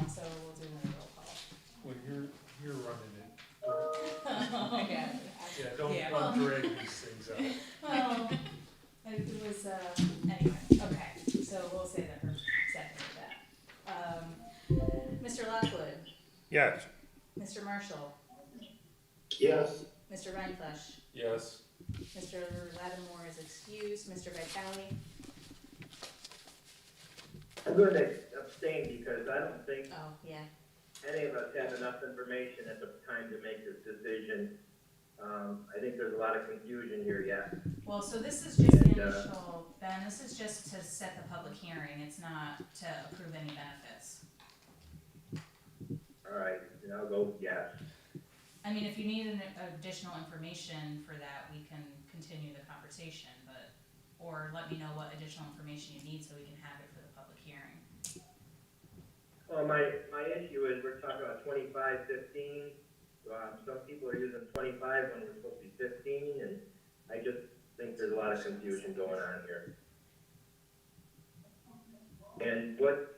So we'll do another roll call. When you're running it, Oh, yeah. yeah, don't Yeah. drag these things out. Well, it was, anyway, okay, so we'll say that Herb seconded that. Mr. Lockwood, Yes, Mr. Marshall, Yes, Mr. Reinflesh, Yes, Mr. Lattimore is excused, Mr. Vitale, I'm going to abstain because I don't think oh, yeah, any of us have enough information at the time to make this decision. I think there's a lot of confusion here yet. well, so this is just the And, initial, Ben, this is just to set the public hearing, it's not to approve any benefits. All right, and I'll go yes. I mean, if you need additional information for that, we can continue the conversation, but, or let me know what additional information you need so we can have it for the public hearing. Well, my issue is we're talking about 25, 15. Some people are using 25 when we're supposed to be 15, and I just think there's a lot of confusion going on here. And what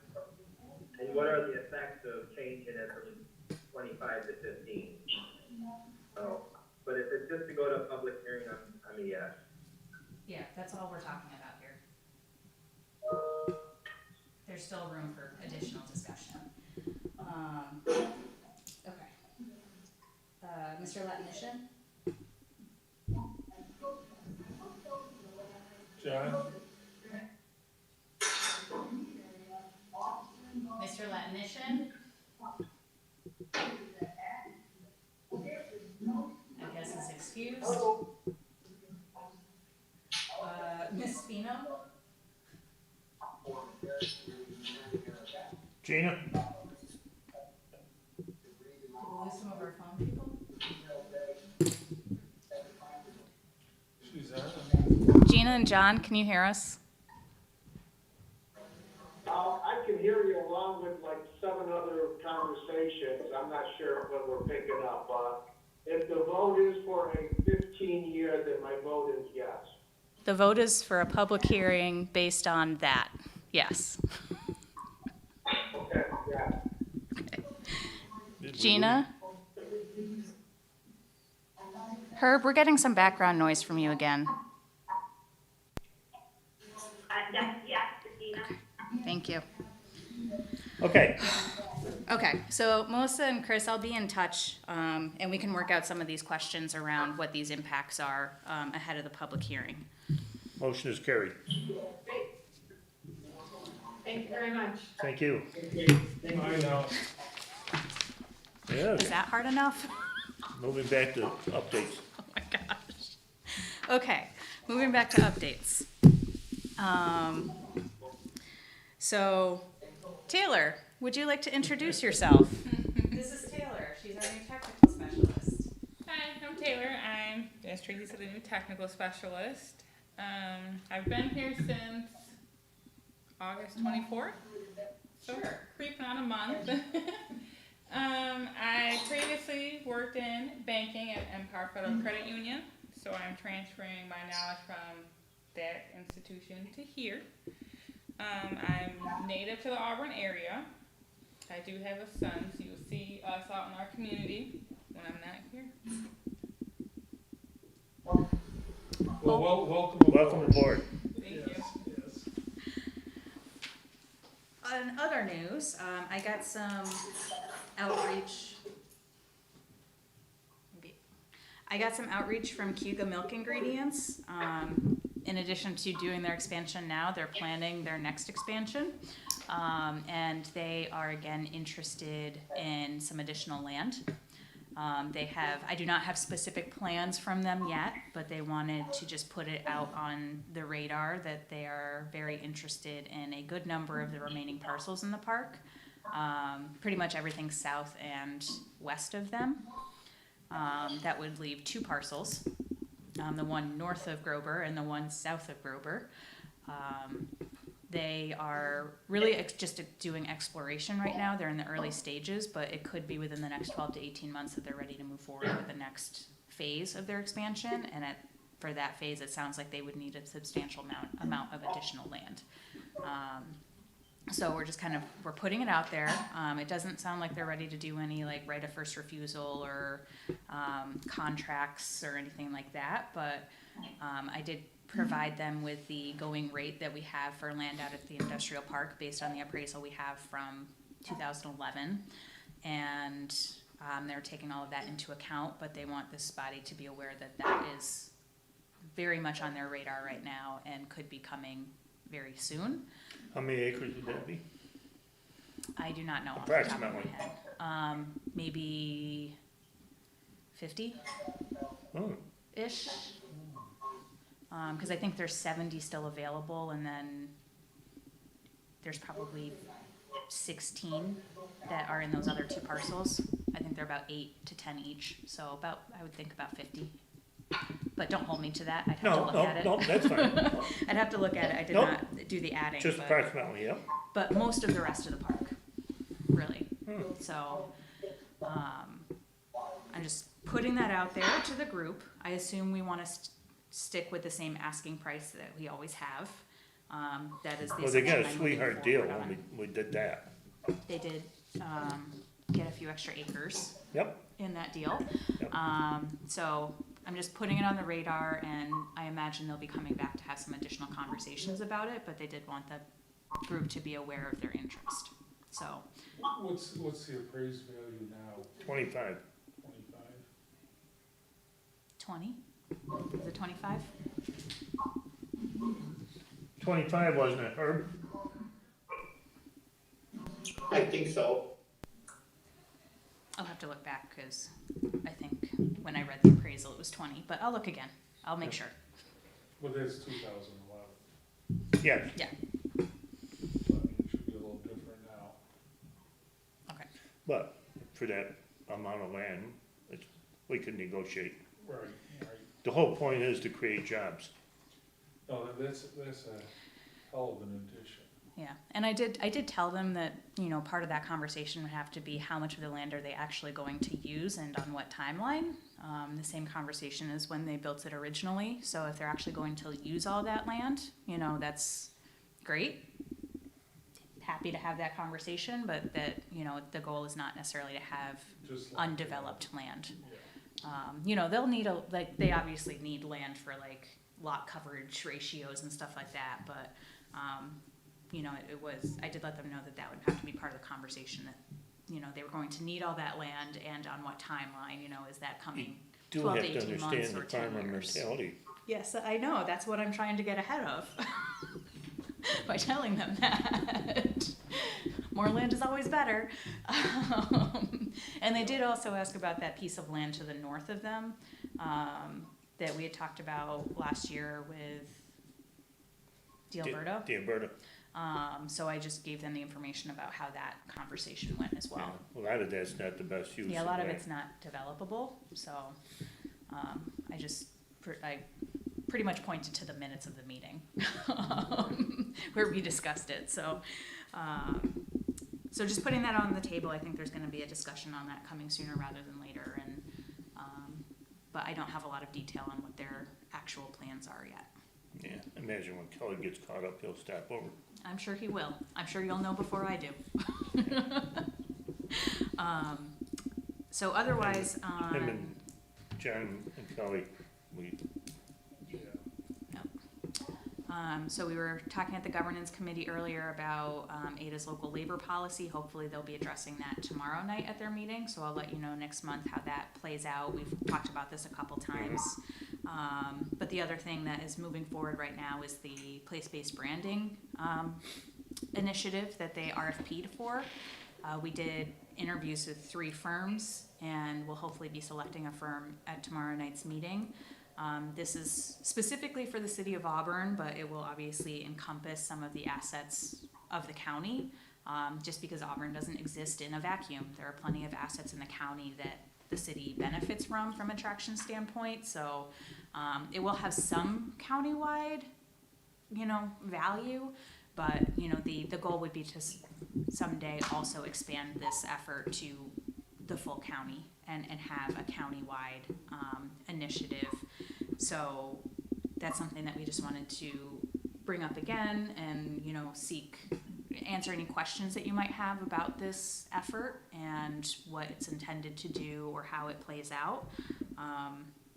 are the effects of changing it from 25 to 15? Oh, but if it's just to go to a public hearing, I'm a yes. Yeah, that's all we're talking about here. There's still room for additional discussion. Okay. Mr. Latinishon, John? Mr. Latinician? I guess is excused. Miss Spino? Gina? Did we lose some of our phone people? She's on. Gina and John, can you hear us? I can hear you along with like 7 other conversations. I'm not sure what we're picking up. If the vote is for a 15-year, then my vote is yes. The vote is for a public hearing based on that, yes. Okay, yeah. Gina? Herb, we're getting some background noise from you again. That's yes, Christina. Thank you. Okay, Okay, so Melissa and Chris, I'll be in touch, and we can work out some of these questions around what these impacts are ahead of the public hearing. motion is carried. Great. Thank you very much. Thank you. I know. Yeah, Is that hard enough? moving back to updates. Oh my gosh. Okay, moving back to updates. So, Taylor, would you like to introduce yourself? This is Taylor. She's our new technical specialist. Hi, I'm Taylor. I'm, as Tracy said, a new technical specialist. I've been here since August 24th. So creeping on a month. I previously worked in banking at Empire Federal Credit Union, so I'm transferring my knowledge from that institution to here. I'm native to the Auburn area. I do have a son, so you'll see us out in our community when I'm not here. Well, welcome aboard. Welcome aboard. Thank you. Yes. On other news, I got some outreach. I got some outreach from Cayuga Milk Ingredients. In addition to doing their expansion now, they're planning their next expansion. And they are again interested in some additional land. I do not have specific plans from them yet, but they wanted to just put it out on the radar that they are very interested in a good number of the remaining parcels in the park. Pretty much everything south and west of them. That would leave 2 parcels, the one north of Grober and the one south of Grober. They are really just doing exploration right now. They're in the early stages, but it could be within the next 12 to 18 months that they're ready to move forward with the next phase of their expansion. And for that phase, it sounds like they would need a substantial amount of additional land. So we're putting it out there. It doesn't sound like they're ready to do any like right of first refusal or contracts or anything like that, but I did provide them with the going rate that we have for land out at the industrial park based on the appraisal we have from 2011. And they're taking all of that into account, but they want this body to be aware that that is very much on their radar right now and could be coming very soon. How many acres would that be? I do not know off the top of my Approximately. head. Maybe 50-ish. Oh, Because I think there's 70 still available, and then there's probably 16 that are in those other 2 parcels. I think they're about 8 to 10 each, so I would think about 50. But don't hold me to that. I'd have to look at it. No, that's fine. I'd have to look at it. I did Nope. not do the adding. Just but- approximately, yeah. but most of the rest of the park, really. Hmm. So, I'm just putting that out there to the group. I assume we want to stick with the same asking price that we always have. That is the Well, they got a assumption I'm moving sweetheart deal forward when on. we did that. They did get a few extra acres Yep, in that deal. Yep. So I'm just putting it on the radar, and I imagine they'll be coming back to have some additional conversations about it, but they did want the group to be aware of their interest. So, What's the appraised value now? 25. 25? 20? Is it 25? 25, wasn't it, Herb? I think so. I'll have to look back, cause I think when I read the appraisal, it was 20, but I'll look again. I'll make sure. Well, that's 2011. Yeah, Yeah, So, I mean, it should be a little different now. okay. but for that amount of land, we could negotiate. Right, right. The whole point is to create jobs. No, that's a hell of an addition. Yeah, and I did tell them that, you know, part of that conversation would have to be how much of the land are they actually going to use and on what timeline. The same conversation as when they built it originally. So if they're actually going to use all that land, you know, that's great. Happy to have that conversation, but that, you know, the goal is not necessarily to have Just like, undeveloped land. Yeah. You know, they'll need they obviously need land for like lot coverage ratios and stuff like that, but, you know, I did let them know that would have to be part of the conversation, that, you know, they were going to need all that land and on what timeline, you know, is that coming Do 12 have to to 18 months understand or the 10 farmer years? mentality. Yes, I know, that's what I'm trying to get ahead of by telling them that. More land is always better. And they did also ask about that piece of land to the north of them, that we had talked about last year with D'Alberto. D'Alberto. So I just gave them the information about how that conversation went as well. Yeah, a lot of that's not the best use. Yeah, a lot of land. it's not developable, so, I pretty much pointed to the minutes of the meeting, where we discussed it, so, so just putting that on the table, I think there's gonna be a discussion on that coming sooner rather than later, and, but I don't have a lot of detail on what their actual plans are yet. Yeah, imagine when Kelly gets caught up, he'll stop over. I'm sure he will. I'm sure you'll know before I do. So otherwise, Him and John and Kelly, we, so we were talking at the governance committee earlier about Ada's local labor policy. Hopefully they'll be addressing that tomorrow night at their meeting, so I'll let you know next month how that plays out. We've talked about this a couple times. But the other thing that is moving forward right now is the place-based branding initiative that they RFP'd for. We did interviews with 3 firms, and we'll hopefully be selecting a firm at tomorrow night's meeting. This is specifically for the city of Auburn, but it will obviously encompass some of the assets of the county, just because Auburn doesn't exist in a vacuum. There are plenty of assets in the county that the city benefits from attraction standpoint, so it will have some countywide, you know, value, but, you know, the goal would be to someday also expand this effort to the full county and have a countywide initiative. So that's something that we just wanted to bring up again and, you know, answer any questions that you might have about this effort and what it's intended to do or how it plays out,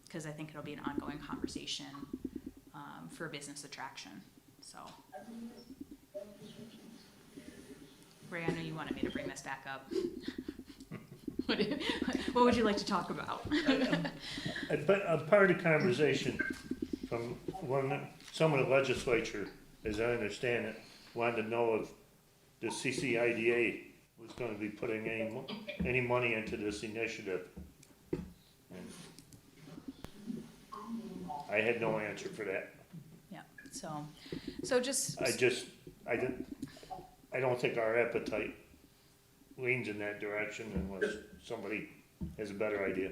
because I think it'll be an ongoing conversation for business attraction. So, Ray, I know you wanted me to bring this back up. What would you like to talk about? but a part of the conversation from some of the legislature, as I understand it, wanted to know if the CCIDA was gonna be putting any money into this initiative. And I had no answer for that. Yeah, so just. I don't think our appetite leans in that direction unless somebody has a better idea.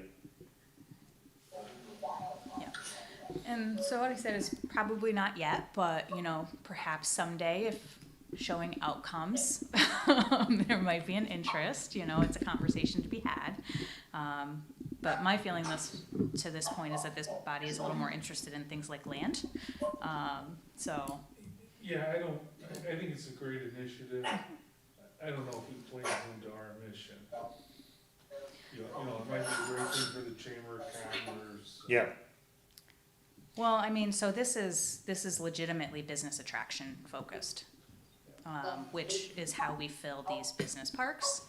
Yeah. And so what I said is probably not yet, but, you know, perhaps someday if showing outcomes, there might be an interest, you know, it's a conversation to be had. But my feeling to this point is that this body is a little more interested in things like land. So. Yeah, I think it's a great initiative. I don't know if it plays into our mission. You know, it might be a great thing for the Chamber of Commerce. Yeah. Well, I mean, so this is legitimately business attraction focused, which is how we fill these business parks,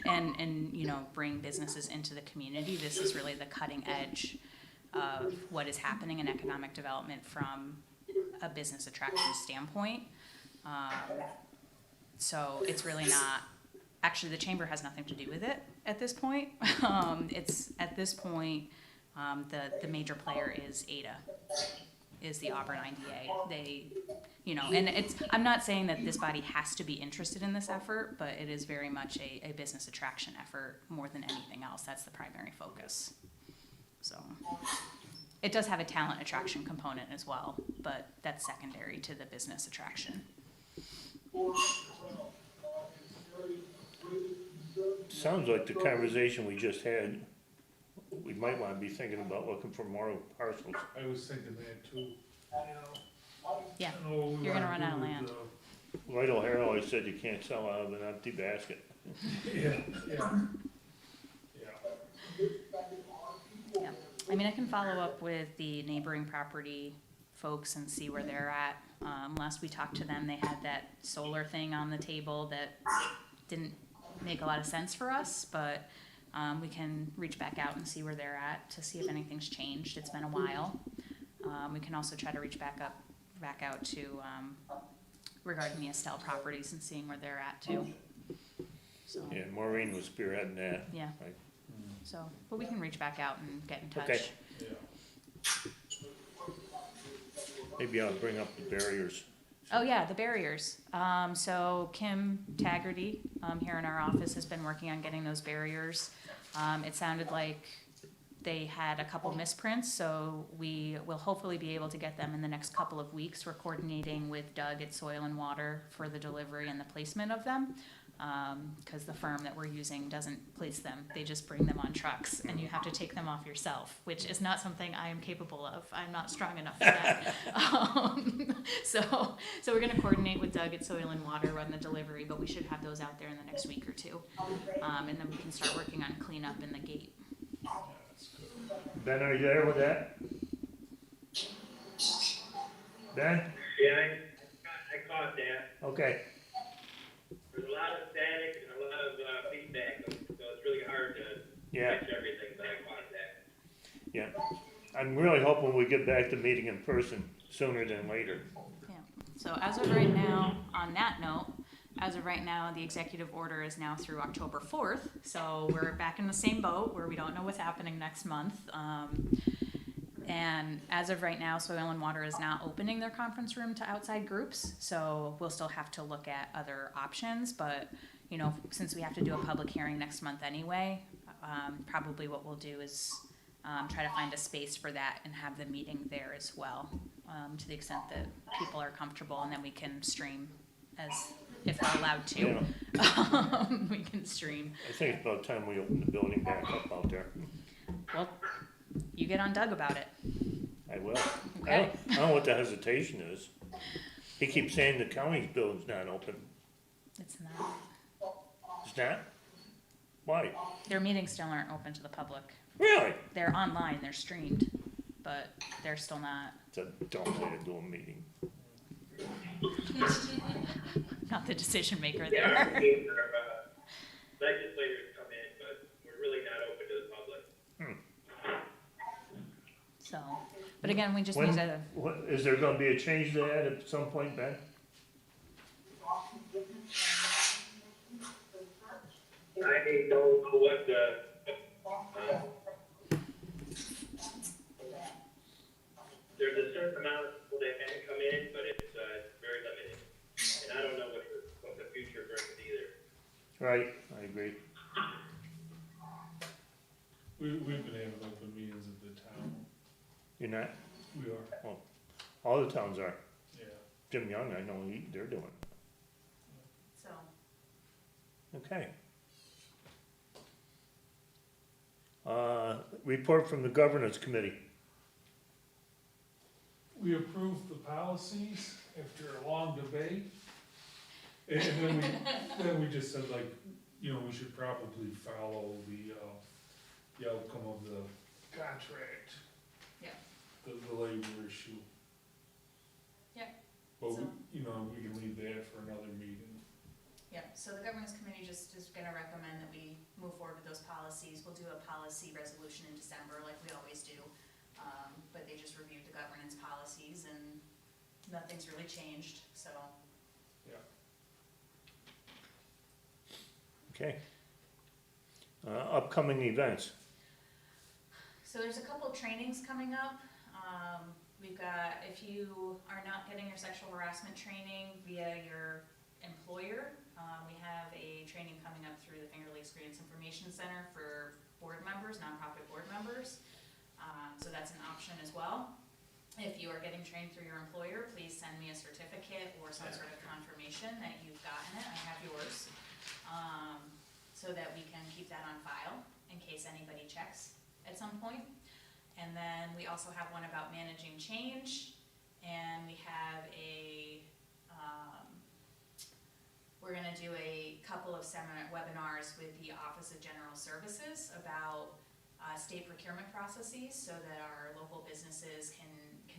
and you know, bring businesses into the community. This is really the cutting edge of what is happening in economic development from a business attraction standpoint. So it's really not, actually, the chamber has nothing to do with it at this point. It's, at this point, the major player is ADA, is the Auburn IDA. They, you know, and it's, I'm not saying that this body has to be interested in this effort, but it is very much a business attraction effort more than anything else. That's the primary focus. So it does have a talent attraction component as well, but that's secondary to the business attraction. Sounds like the conversation we just had, we might wanna be thinking about looking for more parcels. I was thinking that too. Yeah, I don't know what we you're gonna wanna run out of do land. with, Lloyd O'Hara always said you can't sell out of an empty basket. Yeah. Yeah, I mean, I can follow up with the neighboring property folks and see where they're at. Last we talked to them, they had that solar thing on the table that didn't make a lot of sense for us, but we can reach back out and see where they're at to see if anything's changed. It's been a while. We can also try to reach back out to regarding the Estelle properties and seeing where they're at too. So, Yeah, Maureen was spearheading that. yeah. Right. So, but we can reach back out and get in touch. Okay. Yeah. Maybe I'll bring up the barriers. Oh yeah, the barriers. So Kim Taggarty, here in our office has been working on getting those barriers. It sounded like they had a couple misprints, so we will hopefully be able to get them in the next couple of weeks. We're coordinating with Doug at Soil and Water for the delivery and the placement of them. Because the firm that we're using doesn't place them. They just bring them on trucks and you have to take them off yourself, which is not something I am capable of. I'm not strong enough for that. So we're gonna coordinate with Doug at Soil and Water, run the delivery, but we should have those out there in the next week or two. And then we can start working on cleanup in the gate. Ben, are you there with that? Ben? Yeah, I caught that. Okay. There's a lot of static and a lot of feedback, so it's really hard to Yeah. catch everything, but I caught that. Yeah. I'm really hoping we get back to meeting in person sooner than later. Yeah. So as of right now, on that note, as of right now, the executive order is now through October 4th. So we're back in the same boat where we don't know what's happening next month. And as of right now, Soil and Water is not opening their conference room to outside groups. So we'll still have to look at other options. But, you know, since we have to do a public hearing next month anyway, probably what we'll do is try to find a space for that and have the meeting there as well, to the extent that people are comfortable, and then we can stream as, if we're allowed to. Yeah. We can stream. I think it's about time we open the building back up out there. Well, you get on Doug about it. I will. Okay. I don't know what the hesitation is. He keeps saying the county's building's not open. It's not. It's not? Why? Their meetings still aren't open to the public. Really? They're online, they're streamed, but they're still not, It's a dumb way to do a meeting. not the decision maker Yeah, our there. meetings are, legislators come in, but we're really not open to the public. So, but again, we just When, need to, is there gonna be a change to that at some point, Ben? I don't know what there's a certain amount of people that can come in, but it's very limited. And I don't know what the future brings either. Right, I agree. We've been having open meetings at the town. You're not? We are, All the towns are. yeah. Jim Young, I know they're doing it. so, Okay. Report from the governance committee. We approved the policies after a long debate. And then we just said, like, you know, we should probably follow the outcome of the contract. Yeah. The labor issue. Yeah. But, So- you know, we can leave that for another meeting. yeah, so the governance committee just is gonna recommend that we move forward with those policies. We'll do a policy resolution in December like we always do. But they just reviewed the governance policies and nothing's really changed, so. Okay. Upcoming events. So there's a couple trainings coming up. We've got, if you are not getting your sexual harassment training via your employer, we have a training coming up through the Finger Lakes Grievance Information Center for board members, nonprofit board members. So that's an option as well. If you are getting trained through your employer, please send me a certificate or some sort of confirmation that you've gotten it. I have yours. So that we can keep that on file in case anybody checks at some point. And then we also have one about managing change, and we have we're gonna do a couple of webinars with the Office of General Services about state procurement processes, so that our local businesses can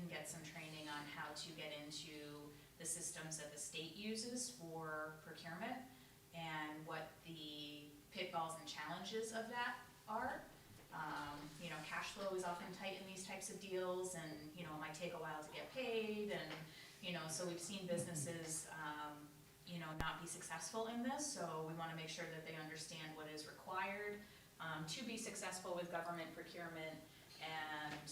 get some training on how to get into the systems that the state uses for procurement, and what the pitfalls and challenges of that are. Cash flow is often tight in these types of deals, and, it might take a while to get paid, and, so we've seen businesses, not be successful in this, so we wanna make sure that they understand what is required, to be successful with government procurement, and,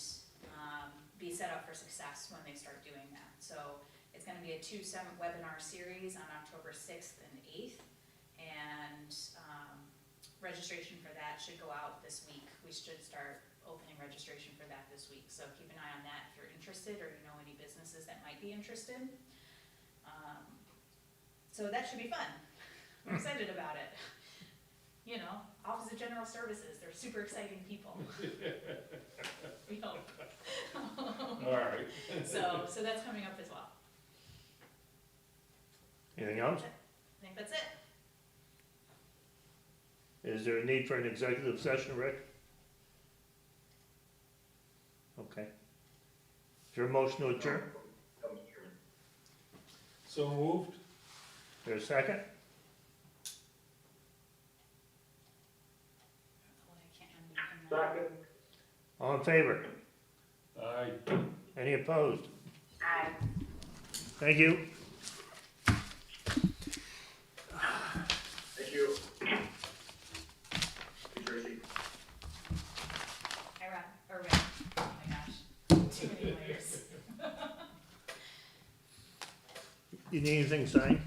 be set up for success when they start doing that. So it's gonna be a 2 webinar series on October 6th and 8th, and, registration for that should go out this week. We should start opening registration for that this week, so keep an eye on that if you're interested, or you know any businesses that might be interested. So that should be fun. I'm excited about it. Office of General Services, they're super exciting people. We hope. All right. So that's coming up as well. Anything else? I think that's it. Is there a need for an executive session, Rick? Okay. Is there a motion to adjourn? So moved? Is there a second? Second. All in favor? Aye. Any opposed? Aye. Thank you. Thank you. Hey, Tracy. Hi, Rob, or Rick. Oh my gosh, too many layers. You need anything signed?